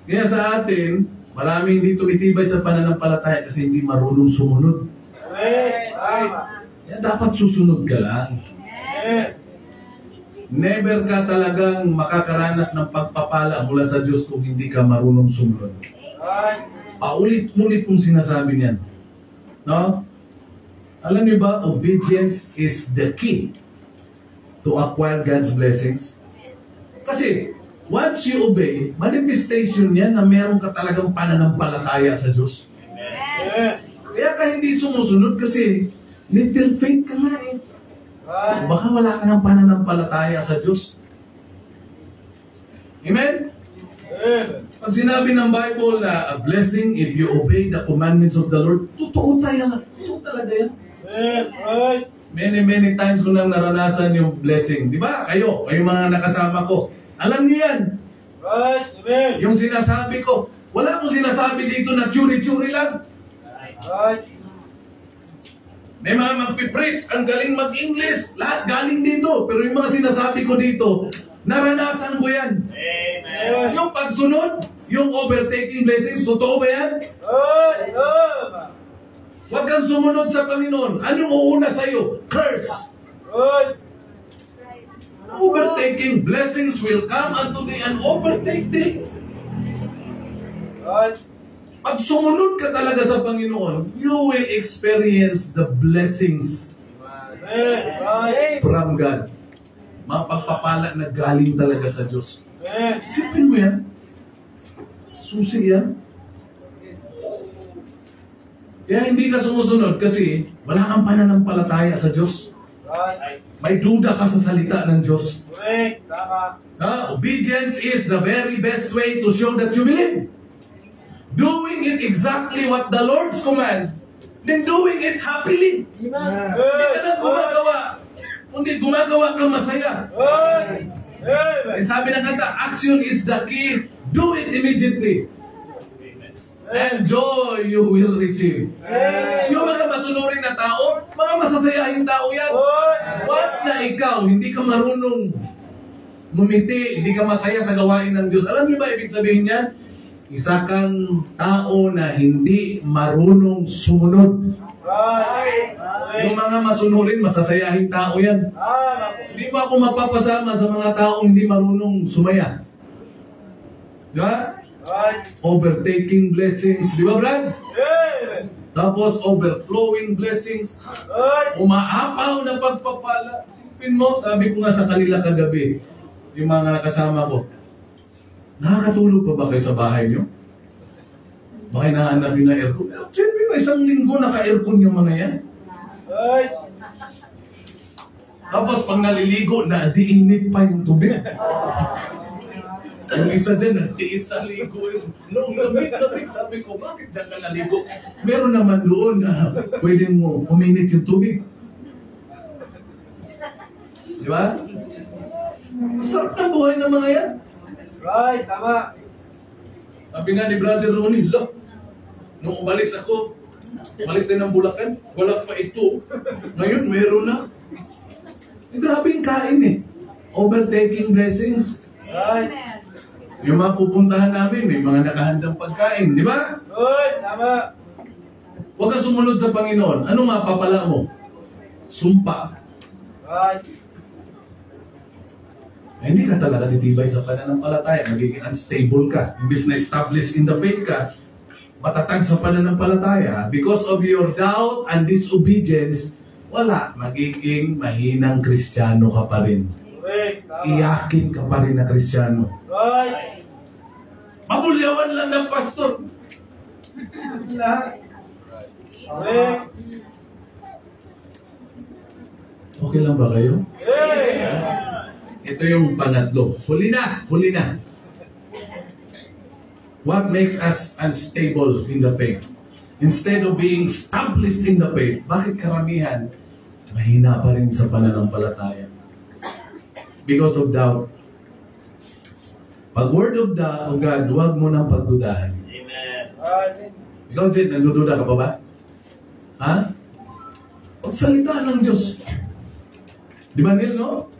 Kaya sa atin, marami hindi tumitibay sa pananampalataya kasi hindi marunong sumunod. Kaya dapat susunod ka lang. Never ka talagang makakaranas ng pagpapala mula sa Diyos kung hindi ka marunong sumunod. Paulit-ulit kong sinasabi niyan. No? Alam niyo ba, obedience is the key to acquire God's blessings. Kasi, once you obey, manifestation yan na meron ka talagang pananampalataya sa Diyos. Kaya ka hindi sumusunod kasi little faith ka nga eh. Baka wala ka ng pananampalataya sa Diyos. Amen? Pag sinabi ng Bible na a blessing if you obey the commandments of the Lord, totoo tayo. Totoo talaga yan. Many times ko nang naranasan yung blessing. Di ba? Kayo mga nakasama ko. Alam niyo yan. Yung sinasabi ko. Wala akong sinasabi dito na tsuri-tsuri lang. May mga magpipreach, ang galing mag-English. Lahat galing dito. Pero yung mga sinasabi ko dito, naranasan ko yan. Amen. Yung pagsunod, yung overtaking blessings, totoo ba yan? Huwag kang sumunod sa Panginoon. Anong uuna sa'yo? Curse. Overtaking blessings will come unto thee and overtake thee. Pag sumunod ka talaga sa Panginoon, you will experience the blessings from God. Mga pagpapala na galing talaga sa Diyos. Isipin mo yan. Susi yan. Kaya hindi ka sumusunod kasi wala kang pananampalataya sa Diyos. May duda ka sa salita ng Diyos. Obedience is the very best way to show that you believe. Doing it exactly what the Lord's command, then doing it happily. Hindi ka lang gumagawa. Kundi gumagawa ka masaya. And sabi ng kanta, action is the key. Do it immediately. And joy you will receive. Yung mga masunurin na tao, mga masasayahin tao yan. Once na ikaw, hindi ka marunong mumiti, hindi ka masaya sa gawain ng Diyos. Alam niyo ba ibig sabihin niyan? Isa kang tao na hindi marunong sumunod. Yung mga masunurin, masasayahin tao yan. Hindi ba ako mapapasama sa mga taong hindi marunong sumaya? Di ba? Right. Overtaking blessings. Di ba, Brad? Amen. Tapos overflowing blessings. Right. Umaapaw na pagpapala. Sipin mo, sabi ko nga sa kanila kagabi, yung mga kasama ko, nakakatulog pa ba kayo sa bahay nyo? Baka hinahanap nyo na aircon. Siyempre ba, isang linggo naka-aircon yung mga yan? Right. Tapos pag naliligo, naadiinit pa yung tubig. Yung isa dyan, nagtiis sa ligo. Nung lamig, sabi ko, bakit dyan ka naligo? Meron naman doon na pwedeng mo uminit yung tubig. Di ba? Sarap ng buhay ng mga yan. Right. Tama. Sabi nga ni Brother Ronnie, look, nung umalis ako, umalis din ng Bulacan, wala pa ito. Ngayon, meron na. Grabe yung kain eh. Overtaking blessings. Right. Yung mga pupuntahan namin, may mga nakahandang pagkain, di ba? Good. Tama. Huwag ka sumunod sa Panginoon. Ano mapapala mo? Sumpa. Right. Hindi ka talaga titibay sa pananampalataya. Magiging unstable ka. Imbis na established in the faith ka, matatag sa pananampalataya, because of your doubt and disobedience, wala. Magiging mahinang Kristiyano ka pa rin. Correct. Tama. Iyakin ka pa rin na Kristiyano. Right. Mabulyawan lang ng pastor. Wala. Correct. Okay lang ba kayo? Amen. Ito yung pangatlo. Huli na. Huli na. What makes us unstable in the faith? Instead of being established in the faith, bakit karamihan mahina pa rin sa pananampalataya? Because of doubt. Pag word of God, huwag mo nang pagdudahan. Amen. Right. Ikaw, Jed, nagdududa ka pa ba? Ha? Pagsalita ng Diyos. Di ba, Neil, no?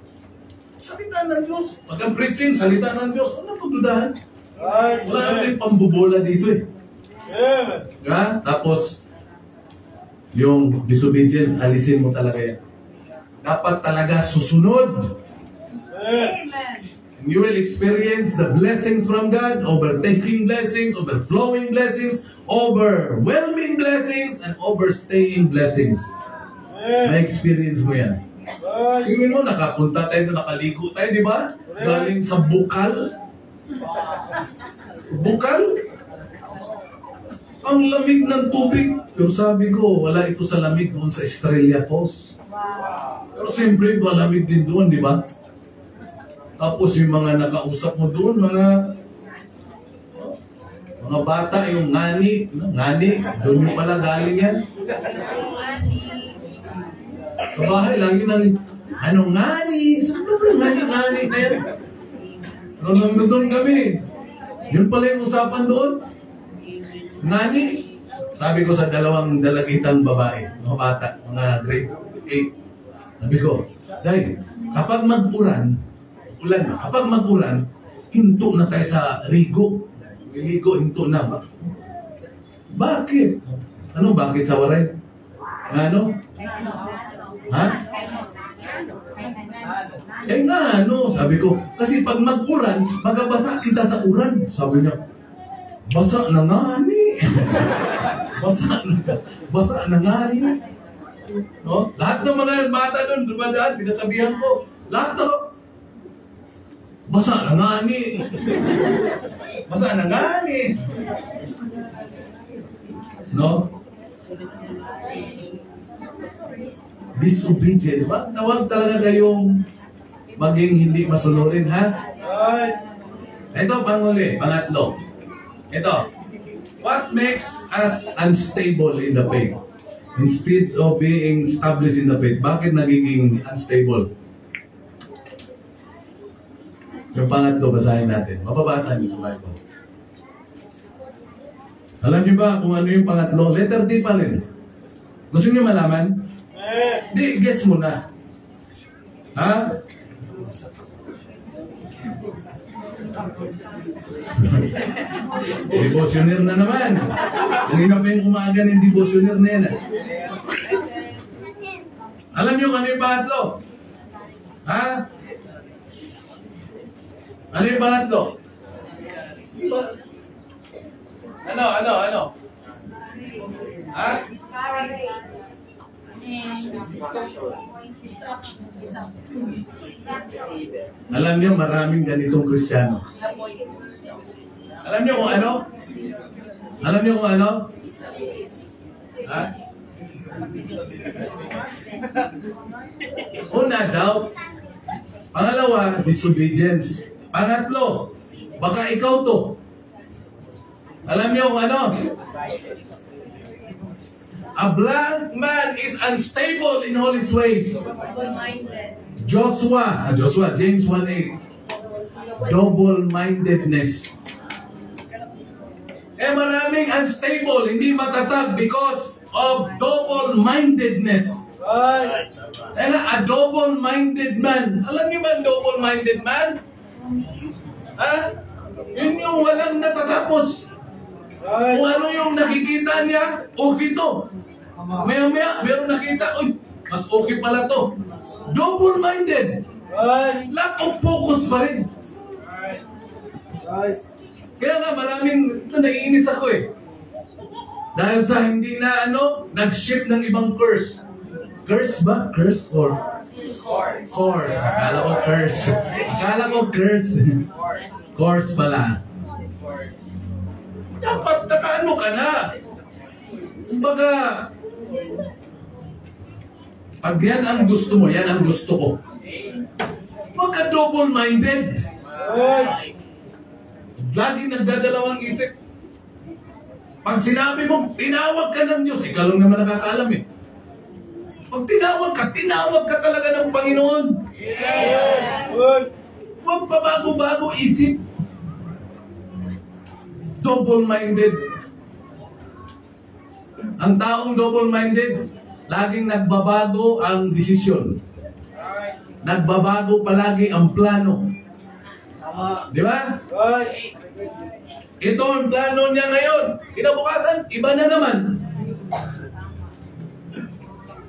Salita ng Diyos. Pag ang preaching, salita ng Diyos. Ano pagdudahan? Right. Wala natin pambubola dito eh. Amen. Diba? Tapos, yung disobedience, alisin mo talaga yan. Dapat talaga susunod. Amen. And you will experience the blessings from God, overtaking blessings, overflowing blessings, overwhelming blessings, and overstaying blessings. Amen. Na-experience mo yan. Right. Tingin mo, nakapunta tayo, nakaligo tayo, di ba? Galing sa Bukal. Bukal? Ang lamig ng tubig. Pero sabi ko, wala ito sa lamig doon sa Estrella Falls. Pero siyempre, malamig din doon, di ba? Tapos yung mga nakausap mo doon, mga bata, yung ngani, doon yung pala galing yan. Sa bahay, lagi nang, anong ngani? Saan ba ngani na yan? Doon kami. Yun pala yung usapan doon. Ngani? Sabi ko sa dalawang dalagitang babae, mga bata, mga grade 8. Sabi ko, Day, kapag kapag mag-uran, hinto na tayo sa rigo. Ligo, hinto na. Bakit? Ano, bakit sa waray? Ano? Ha? Eh nga, ano? Sabi ko, kasi pag mag-uran, magabasa kita sa uran. Sabi niya, basa na nga ni. basa na nga ni. No? Lahat ng mga bata doon, dumadaan, sinasabihan ko, lahat to, basa na nga ni. Basa na nga ni. No? Disobedience. Tawag talaga kayong maging hindi masunurin, ha? Right. Ito, panghuli, pangatlo. Ito. What makes us unstable in the faith? Instead of being established in the faith, bakit nagiging unstable? Yung pangatlo, basahin natin. Mababasa niyo sa Bible. Alam niyo ba kung ano yung pangatlo? Letter D pa rin. Gusto niyo malaman? Di, guess mo na. Ha? Devotioner na naman. Kung ina pa yung umaga ng devotioner na yan. Alam niyo kung ano yung pangatlo? Ha? Ano yung pangatlo? Ano? Ha? Alam niyo, maraming ganitong Kristiyano. Alam niyo kung ano? Alam niyo kung ano? Ha? Una, doubt. Pangalawa, disobedience. Pangatlo, baka ikaw to. Alam niyo kung ano? A blind man is unstable in all his ways. Joshua, James 1:8. Double-mindedness. Maraming unstable, hindi matatag because of double-mindedness. Right. A double-minded man. Alam niyo ba ang double-minded man? Ha? Yun yung walang natatapos. Right. Kung ano yung nakikita niya, okay to. Maya-maya, meron nakita, uy, mas okay pala to. Double-minded. Right. Lack of focus pa rin. Right. Kaya nga maraming, ito naiinis ako eh. Dahil sa hindi na nag-ship ng ibang curse. Curse ba? Curse or? Course. Akala ko curse. Akala ko curse. Course pala. Dapat nakaano ka na. Kumbaga, pag yan ang gusto mo, yan ang gusto ko. Huwag ka double-minded. Right. Laging nagdadalawang isip. Pag sinabi mo, tinawag ka ng Diyos, ikaw lang naman nakakaalam eh. Pag tinawag ka talaga ng Panginoon. Right. Huwag pa bago-bago isip. Double-minded. Ang taong double-minded, laging nagbabago ang desisyon. Nagbabago palagi ang plano. Di ba? Right. Ito ang plano niya ngayon. Kinabukasan, iba na naman.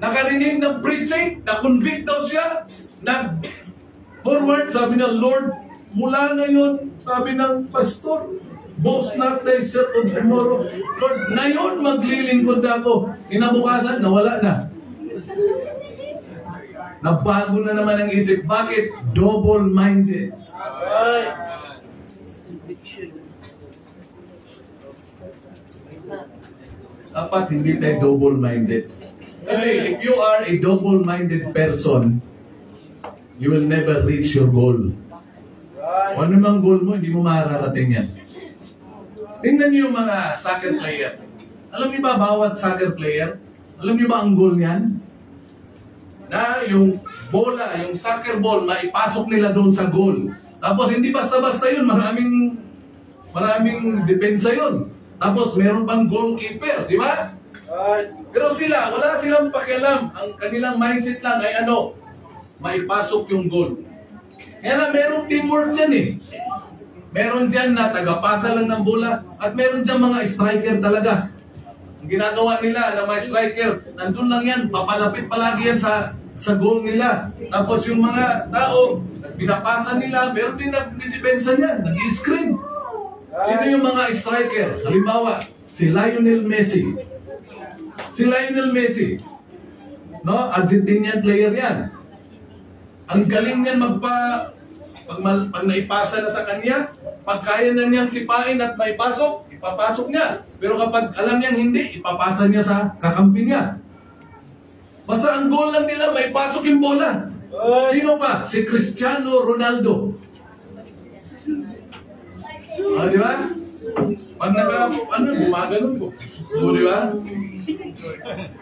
Nakarinig ng preaching, na-convict daw siya, nag-forward, sabi ng Lord, mula ngayon, sabi ng pastor, boast not thyself of tomorrow. Lord, ngayon maglilingkod ako. Kinabukasan, nawala na. Nabago na naman ang isip. Bakit? Double-minded. Right. Dapat hindi tayo double-minded. Kasi if you are a double-minded person, you will never reach your goal. Right. Kung ano mang goal mo, hindi mo mararating yan. Tingnan niyo yung mga soccer player. Alam niyo ba bawat soccer player? Alam niyo ba ang goal niyan? Na yung bola, yung soccer ball, maipasok nila doon sa goal. Tapos hindi basta-basta yun, maraming depensa yun. Tapos meron pang goalkeeper, di ba? Right. Pero sila, wala silang pakialam. Ang kanilang mindset lang ay maipasok yung goal. Kaya na merong teamwork dyan eh. Meron dyan na tagapasa lang ng bola at meron dyan mga striker talaga. Ang ginagawa nila na mga striker, nandun lang yan, papalapit palagi yan sa goal nila. Tapos yung mga tao, pinapasa nila, meron din nagdidepensa niyan, nag-screen. Sino yung mga striker? Halimbawa, si Lionel Messi. Si Lionel Messi, no? Argentinian player yan. Ang galing niyan pag naipasa na sa kanya, pag kaya na niyang sipain at maipasok, ipapasok niya. Pero kapag alam niyang hindi, ipapasa niya sa kakampi niya. Basta ang goal lang nila, maipasok yung bola. Sino pa? Si Cristiano Ronaldo. Di ba? Pag gumaganon ko. Di ba?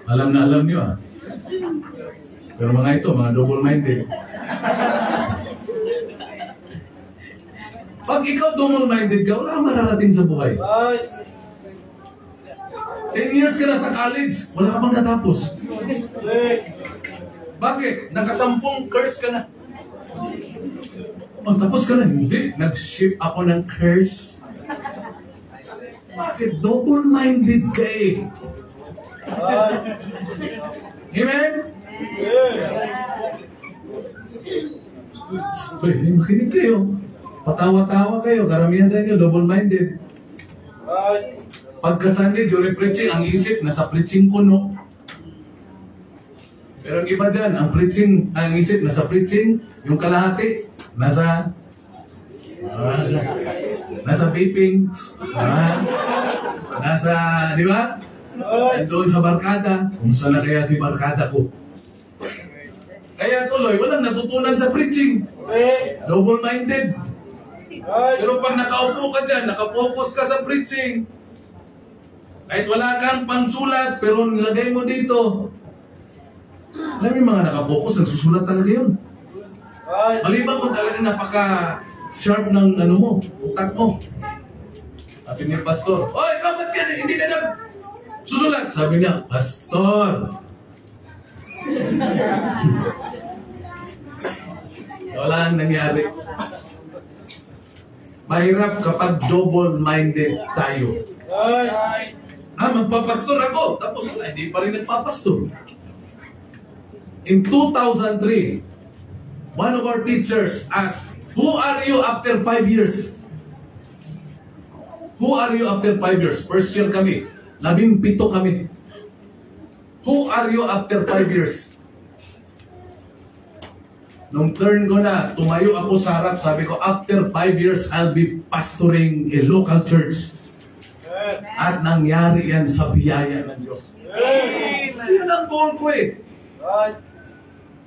Alam na alam niyo ah. Pero mga ito, mga double-minded. Pag ikaw double-minded ka, wala kang mararating sa buhay. Right. 10 years ka na sa college, wala ka pang natapos. Right. Bakit? Nakasampung curse ka na. Oh, tapos ka na. Hindi. Nag-ship ako ng curse. Bakit? Double-minded ka eh. Right. Amen? Yeah. Makinig kayo. Patawa-tawa kayo. Karamihan sa inyo, double-minded. Right. Pagka Sunday, during preaching, ang isip, nasa preaching kuno. Pero ang iba dyan, ang isip, nasa preaching, yung kalahati, nasa vaping, nasa, di ba? Doon sa barkada, kung saan na kaya si barkada ko. Kaya tuloy, walang natutunan sa preaching. Double-minded. Pero pag nakaupo ka dyan, nakapokus ka sa preaching, kahit wala kang pangsulat, pero nilagay mo dito, alam mo yung mga nakapokus, nagsusulat talaga yun. Maliban kung talaga napaka-sharp ng ano mo, utak mo. Sabi ni Pastor, "Oy, ikaw ba't ka hindi ka na susulat?" Sabi niya, "Pastor." Wala ang nangyari. Mahirap kapag double-minded tayo. Magpapastor ako. Tapos hindi pa rin nagpapastor. In 2003, one of our teachers asked, "Who are you after 5 years?" Who are you after 5 years? First year kami. 17 kami. Who are you after 5 years? Nung turn ko na, tumayo ako sa harap, sabi ko, after 5 years, I'll be pastoring a local church. At nangyari yan sa biyaya ng Diyos. Kasi yun ang goal ko eh.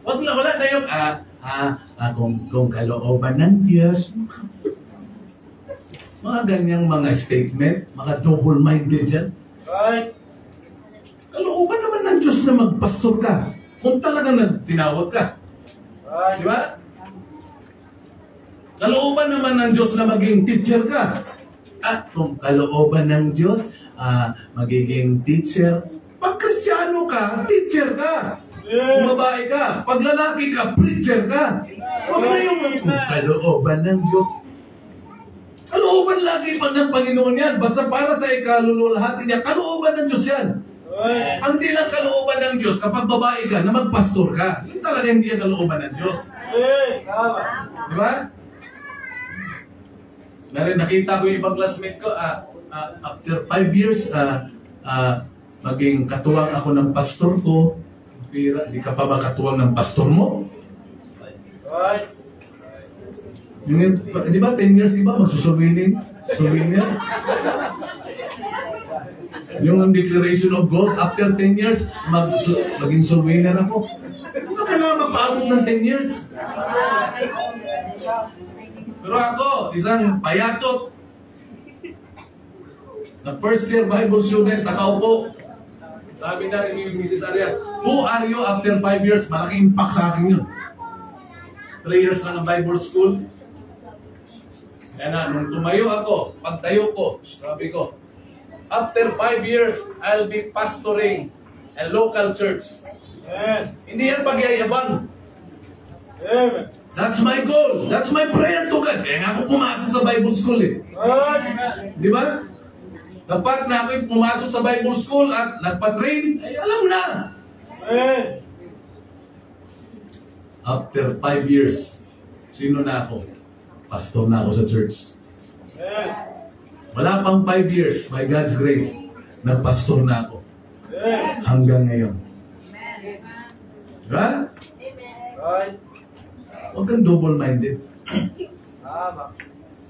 Wala na yung, kung kalooban ng Diyos. Mga ganyang mga statement, mga double-minded dyan. Kalooban naman ng Diyos na magpastor ka. Kung talagang tinawag ka. Di ba? Kalooban naman ng Diyos na maging teacher ka. At kung kalooban ng Diyos, magiging teacher. Pag Kristiyano ka, teacher ka. Kung babae ka, pag lalaki ka, preacher ka. Huwag na yung kalooban ng Diyos. Kalooban lagi pag ng Panginoon yan. Basta para sa ikalululhati niya, kalooban ng Diyos yan. Ang di lang kalooban ng Diyos kapag babae ka na magpastor ka. Yun talaga hindi ang kalooban ng Diyos. Di ba? Nakita ko yung ibang classmate ko, after 5 years, maging katuwang ako ng pastor ko. Di ka pa ba katuwang ng pastor mo? Di ba 10 years, di ba? Magsusulwinin. Sulwinin. Yung declaration of goals, after 10 years, maging soul winner ako. Hindi ba kailangan magpaabot ng 10 years? Pero ako, isang payatot, na first year Bible student, nakaupo. Sabi na rin ni Mrs. Arias, "Who are you after 5 years?" Malaking impact sa akin yun. 3 years lang ang Bible school. Kaya na, nung tumayo ako, pagtayo ko, sabi ko, after 5 years, I'll be pastoring a local church. Hindi yan pagyayabang. That's my goal. That's my prayer to God. Kaya nga ako pumasok sa Bible school eh. Di ba? Dapat na ako'y pumasok sa Bible school at nagpa-train, ay alam na. After 5 years, sino na ako? Pastor na ako sa church. Wala pang 5 years, by God's grace, nagpastor na ako. Hanggang ngayon. Diba? Huwag kang double-minded.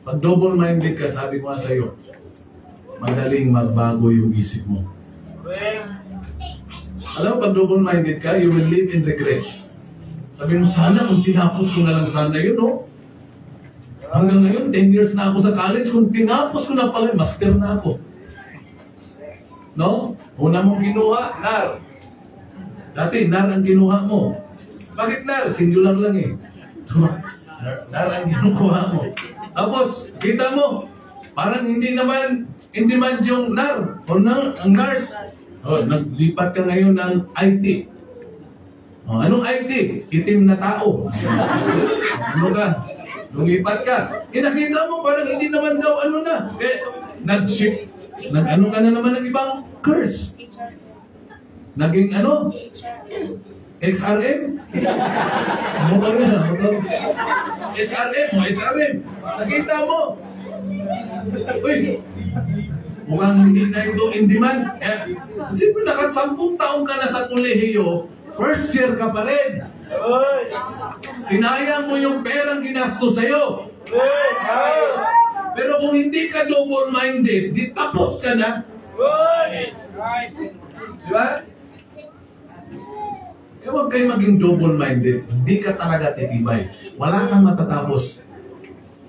Pag double-minded ka, sabi ko nga sa'yo, madaling magbago yung isip mo. Alam mo, pag double-minded ka, you will live in regrets. Sabi mo, sana kung tinapos ko na lang sana yun, no? Hanggang ngayon, 10 years na ako sa college, kung tinapos ko na pala, master na ako. No? Una mong kinuha, NAR. Dati, NAR ang kinuha mo. Bakit NAR? Singular lang eh. NAR ang kinuha mo. Tapos, kita mo, parang hindi man yung NAR, o ang nurse. Naglipat ka ngayon ng IT. Anong IT? Itim na tao. Ano ka? Lumipat ka. Nakita mo parang hindi naman daw ano na. Nag-shift. Nag-ano ka na naman ng ibang curse. Naging ano? XRM? Ano ka rin na? XRM o XRM. Nakita mo. Uy. Mukhang hindi na ito in demand. Kasi naka 10 taong ka na sa kolehiyo, first year ka pa rin. Hoy! Sinayang mo yung perang ginasto sa'yo. Hoy! Pero kung hindi ka double-minded, di tapos ka na. Hoy! Di ba? Huwag kayo maging double-minded. Hindi ka talaga titibay. Wala kang matatapos.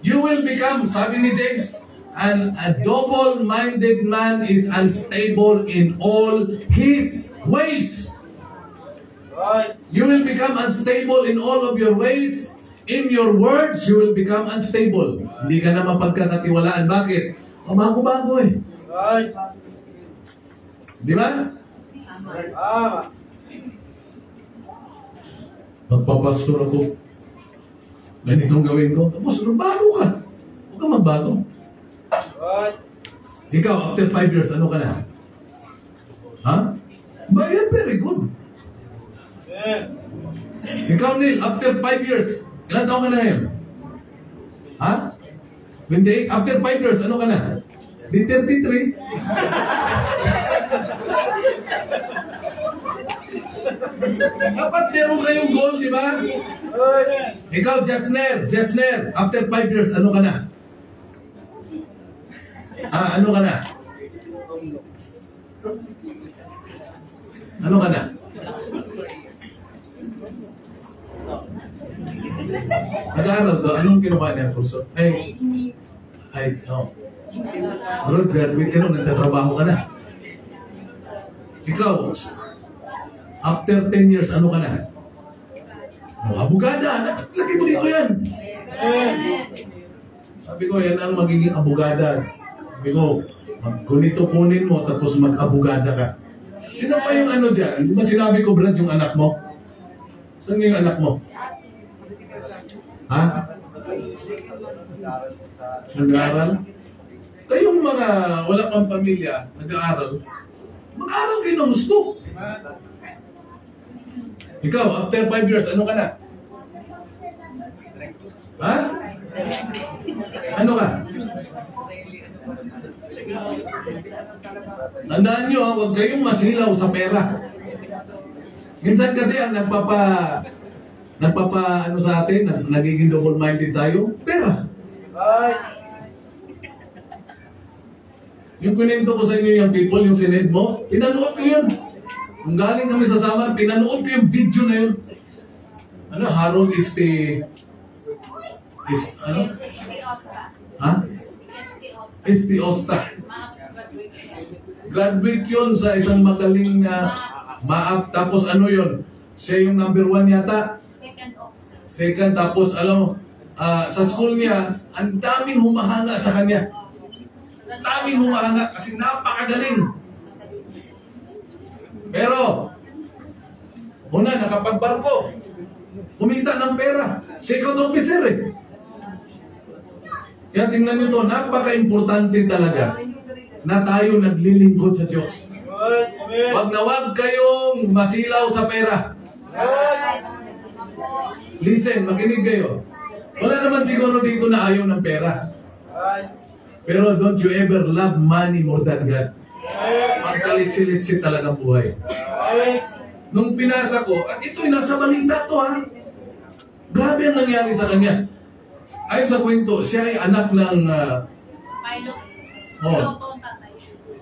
You will become, sabi ni James, a double-minded man is unstable in all his ways. You will become unstable in all of your ways. In your words, you will become unstable. Hindi ka na mapagkakatiwalaan. Bakit? Bago-bago eh. Di ba? Magpapastor ako. Ganitong gawin ko. Tapos, bago ka. Huwag ka magbago. Ikaw, after 5 years, ano ka na? Ha? Bayan, very good. Ikaw, Neil, after 5 years, ilan taon ka na ngayon? Ha? 28? After 5 years, ano ka na? Di 33? Dapat meron kayong goal, di ba? Ikaw, Jesner, after 5 years, ano ka na? Ano ka na? Ano ka na? Nag-aaral to? Anong kinuha niya? Kurso? Bro, graduate ka na, nagtatrabaho ka na. Ikaw, after 10 years, ano ka na? Abogada! Lagi mo dito yan! Sabi ko, yan ang magiging abogada. Sabi ko, ganito kunin mo, tapos mag-abogada ka. Sino pa yung ano dyan? Di ba sinabi ko, Brad, yung anak mo? Saan yung anak mo? Ha? Nag-aaral? Kayong mga wala pang pamilya, nag-aaral, mag-aaral kayo ng gusto. Ikaw, after 5 years, ano ka na? Ha? Ano ka? Tandaan nyo, huwag kayong masilaw sa pera. Minsan kasi ang ano sa atin, nagiging double-minded tayo, pera. Yung kunento ko sa inyo yung people, yung sinend mo, pinanood ko yun. Kung galing kami sa Samar, pinanood ko yung video na yun. Ano, Harold ano? Ha? ST Osta. Graduate yun sa isang magaling na maap. Tapos ano yun? Siya yung number 1 yata. Second, tapos alam mo, sa school niya, ang daming humahanga sa kanya. Ang daming humahanga kasi napakagaling. Pero, una, nakapagbarko. Kumita ng pera. Second officer eh. Kaya tingnan nyo to, napaka-importante talaga na tayo naglilingkod sa Diyos. Wag na wag kayong masilaw sa pera. Listen, makinig kayo. Wala naman siguro dito na ayaw ng pera. Pero don't you ever love money more than God. Pagkalitsi-litsi talagang buhay. Nung pinasa ko, at ito'y nasa balita to ha. Grabe ang nangyari sa kanya. Ayon sa kwento, siya ay anak ng... Pilot. Oh.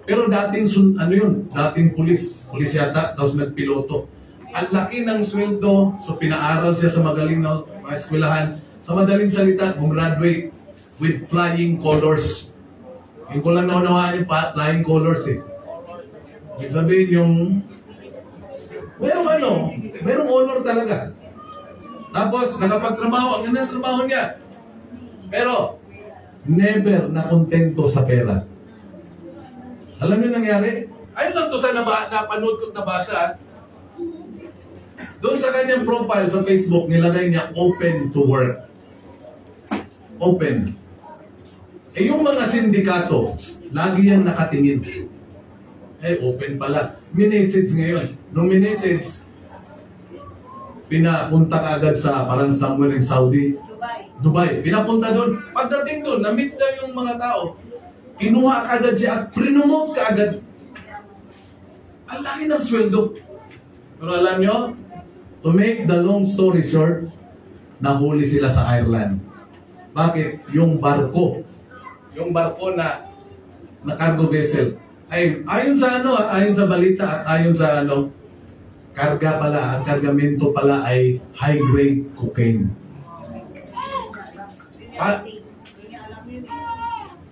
Pero dating, dating pulis yata, tapos nagpiloto. Ang laki ng sweldo, so pinaaral siya sa magaling na mga eskwelahan. Sa madaling salita, gumraduate with flying colors. Yung ko lang naunawaan yung flying colors eh. Ibig sabihin yung... merong honor talaga. Tapos, nakapagtrabaho, ang ganda ng trabaho niya. Pero, never na kontento sa pera. Alam niyo nangyari? Ayun lang to sa napanood ko nabasa. Doon sa kanyang profile sa Facebook, nilagay niya open to work. Open. Eh yung mga sindikato, lagi yan nakatingin. Eh, open pala. Minessage ngayon. Nung minessage, pinapunta ka agad sa parang somewhere in Saudi. Dubai. Pinapunta doon. Pagdating doon, na-meet na yung mga tao. Kinuha kaagad siya at prinomote kaagad. Ang laki ng sweldo. Pero alam nyo, to make the long story short, nahuli sila sa Ireland. Bakit? Yung barko na cargo vessel, ay ayon sa ayon sa balita at ayon sa karga pala, ang kargamento pala ay high-grade cocaine.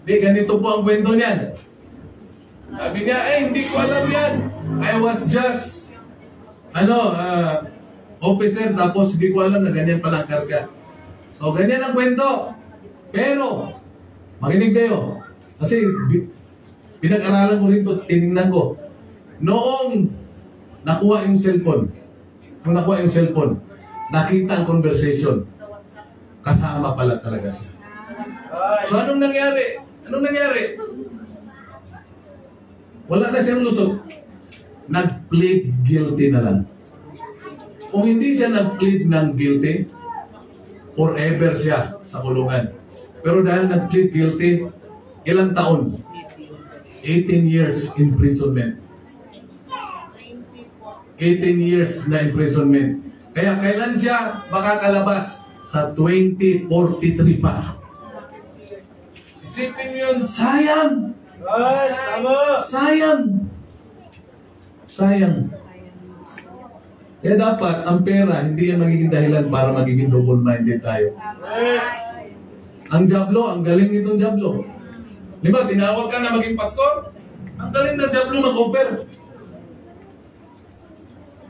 Di, ganito po ang kwento niyan. Sabi niya, hindi ko alam yan. I was just, officer, tapos hindi ko alam na ganyan pala ang karga. So, ganyan ang kwento. Pero, makinig kayo. Kasi, pinag-aralan ko rito, tinignan ko. Noong nakuha yung cellphone, nakita ang conversation. Kasama pala talaga siya. So, anong nangyari? Wala na siyang lusot. Nag-plead guilty na lang. Kung hindi siya nag-plead ng guilty, forever siya sa kulungan. Pero dahil nag-plead guilty, ilang taon? 18 years imprisonment. 18 years na imprisonment. Kaya kailan siya makakalabas? Sa 2043 pa. Isipin niyo yun, sayang! Ay, tama! Sayang. Kaya dapat, ang pera, hindi yan magiging dahilan para magiging double-minded tayo. Ang Diablo, ang galing nitong Diablo. Di ba, tinawag ka na maging pastor? Ang galing na Diablo mag-offer.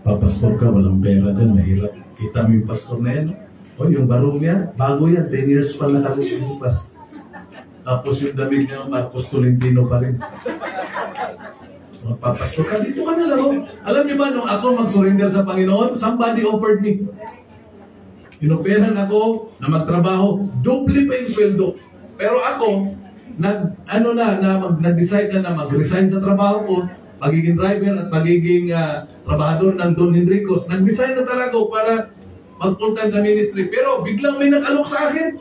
Papastor ka, walang pera dyan, mahirap. Kita mo yung pastor na yan. O, yung barong niya, bago yan, 10 years pa lang nakalipas. Tapos yung damit niya, Marcos Tolentino pa rin. Magpapastor ka, dito ka na lang. Alam niyo ba, nung ako mag-surrender sa Panginoon, somebody offered me. Inoperan ako na magtrabaho, doble pa yung sweldo. Pero ako, nag-decide na mag-resign sa trabaho ko, pagiging driver at pagiging trabahador ng Don Henricos. Nag-decide na talaga ako para mag-full-time sa ministry. Pero biglang may nag-alok sa akin.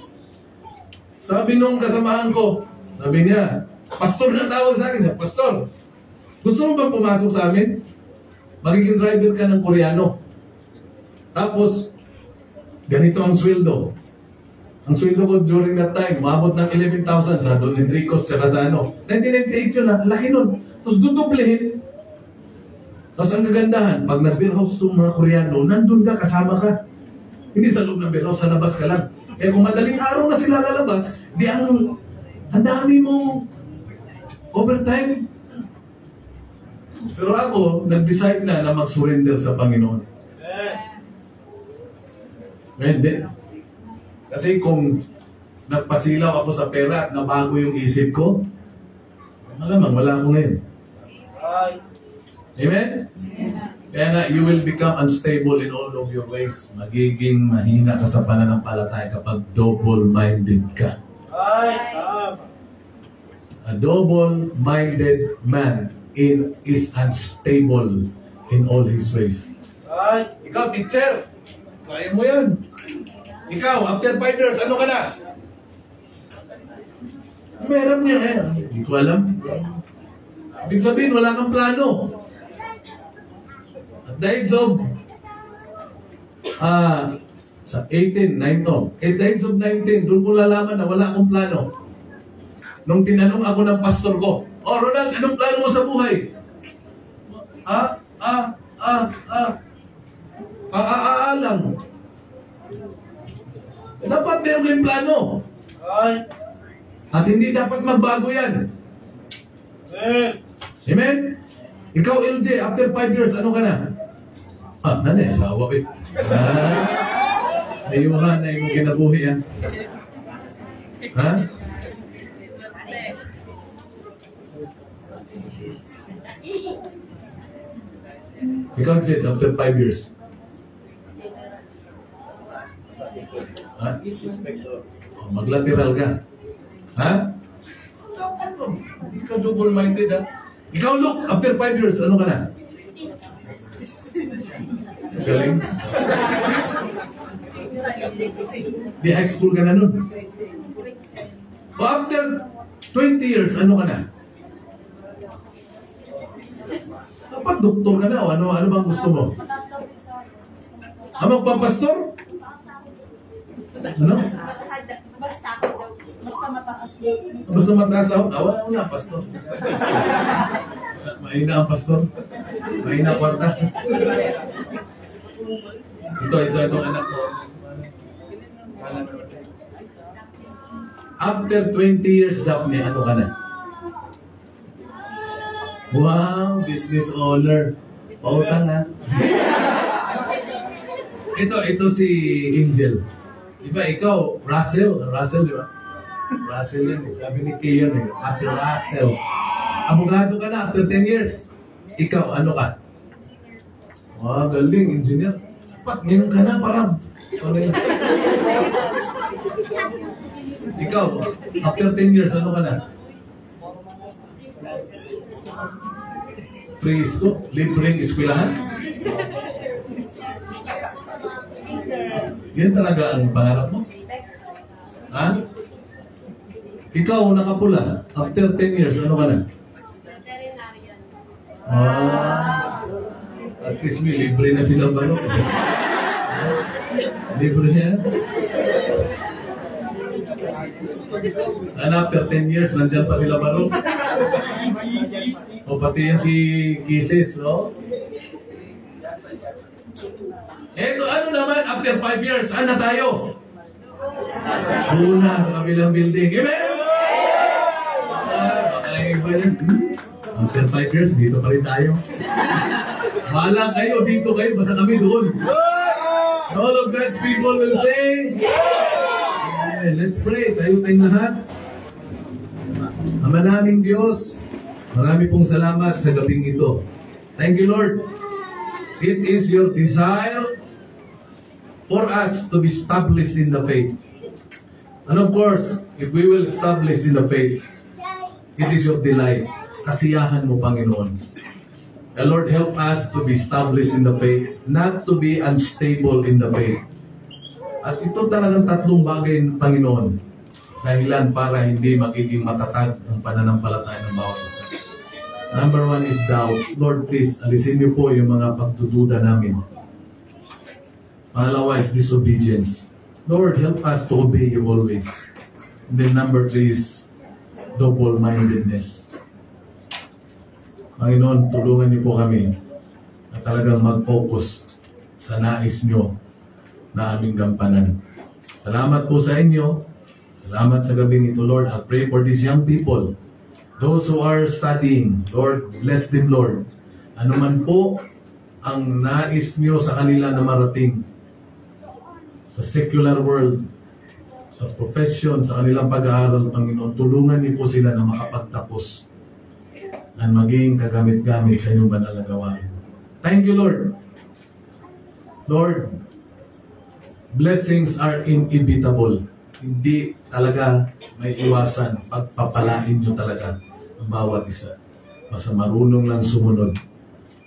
Sabi nung kasamahan ko, sabi niya, pastor na tawag sa akin. Pastor, gusto mo ba pumasok sa amin? Magiging driver ka ng Koreano. Tapos, ganito ang sweldo. Ang sweldo ko during that time, umabot ng 11,000 sa Don Henricos, saka sa 1998 yun, laki nun. Tapos dudublehin. Tapos ang kagandahan, pag nag-beerhouse itong mga Koreano, nandun ka, kasama ka. Hindi sa loob ng beerhouse, sa labas ka lang. Kaya kung madaling araw na sila lalabas, di ang dami mong overtime. Pero ako, nag-decide na mag-surrender sa Panginoon. Hindi. Kasi kung nagpasilaw ako sa pera at nabago yung isip ko, malamang wala ako ngayon. Amen? Kaya nga, you will become unstable in all of your ways. Magiging mahina ka sa pananampalataya kapag double-minded ka. A double-minded man is unstable in all his ways. Ikaw, teacher, kaya mo yan. Ikaw, after 5 years, ano ka na? Meron niya eh. Hindi ko alam. Ibig sabihin, wala kang plano. At the age of sa 18, 19. At the age of 19, doon ko lalaman na wala akong plano. Nung tinanong ako ng pastor ko, Ronald, anong plano mo sa buhay? Lang. Dapat meron kayong plano. At hindi dapat magbago yan. Amen? Ikaw, LJ, after 5 years, ano ka na? Nanay, asawa ko. Ayuhan na yung kinabuhi yan. Ha? Ikaw, Jed, after 5 years. Ha? Maglateral ka. Ha? Hindi ka double-minded, ha? Ikaw, look, after 5 years, ano ka na? Galing. Di high school ka na nun. O after 20 years, ano ka na? Dapat doktor ka na o ano bang gusto mo? Magpapastor? Ano? Basta mataas. Basta mataas ako? Wala, pastor. Mahina ang pastor. Mahina kwarta. Ito anak ko. After 20 years, Daphne, ano ka na? Wow, business owner. Pautang ha. Ito si Angel. Diba, ikaw, Russell, di ba? Russell yan eh. Sabi ni Kay yan eh. Ate Russell. Abogado ka na after 10 years. Ikaw, ano ka? Wow, galing, engineer. Dapat, ngayon ka na, parang. Ano yun? Ikaw, after 10 years, ano ka na? Presko? Libreng eskwelahan? Yan talaga ang pangarap mo? Ha? Ikaw, nakapula. After 10 years, ano ka na? At least may libre na silang barok. Libre niya. And after 10 years, nandyan pa sila barok. O pati yan si Kisses, oh. Eto, ano naman, after 5 years, ano tayo? Una sa kabilang building. Amen! Baka iba yun. After 5 years, dito pa rin tayo. Bahala kayo, dito kayo, basta kami doon. All of God's people will say, yeah, let's pray. Tayo tayong lahat. Ama naming Diyos, marami pong salamat sa gabing ito. Thank you, Lord. It is your desire for us to be established in the faith. And of course, if we will establish in the faith, it is your delight. Kasiyahan mo, Panginoon. And Lord, help us to be established in the faith, not to be unstable in the faith. At ito talagang tatlong bagay, Panginoon, dahilan para hindi magiging matatag ang pananampalataya ng bawat isa. Number 1 is doubt. Lord, please, alisin niyo po yung mga pagdududa namin. Pangalawa is disobedience. Lord, help us to obey you always. And then number 3 is double-mindedness. Panginoon, tulungan niyo po kami na talagang mag-focus sa nais niyo na aming gampanan. Salamat po sa inyo. Salamat sa gabing ito, Lord. I pray for these young people. Those who are studying, Lord, bless them, Lord. Ano man po ang nais niyo sa kanila na marating sa secular world, sa profession, sa kanilang pag-aaral, Panginoon, tulungan niyo po sila na makapagtapos at maging kagamit-gamit sa inyong banal na gawain. Thank you, Lord. Lord, blessings are inevitable. Hindi talaga may iwasan. Pagpapalain nyo talaga ang bawat isa. Basta marunong lang sumunod.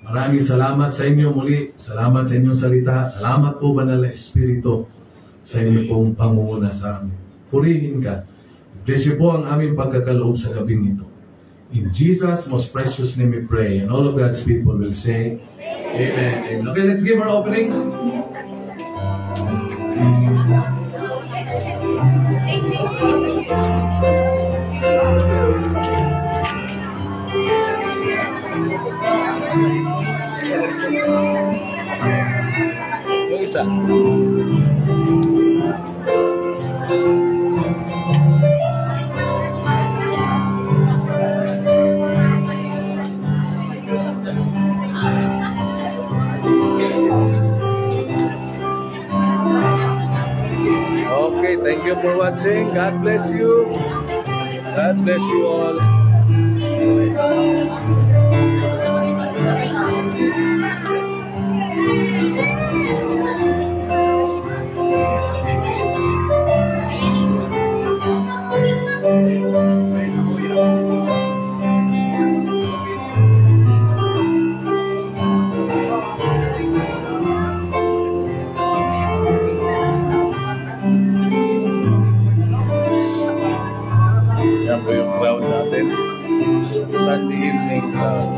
Maraming salamat sa inyo muli. Salamat sa inyong salita. Salamat po, Banal na Espiritu, sa inyo pong pangunguna sa amin. Purihin ka. Bless you po ang aming pagkakaloob sa gabing ito. In Jesus' most precious name we pray. And all of God's people will say, Amen. Amen. Okay, let's give our opening. Yung isa. Okay, thank you for watching. God bless you. God bless you all. Ito yung crowd natin. Sunday evening crowd.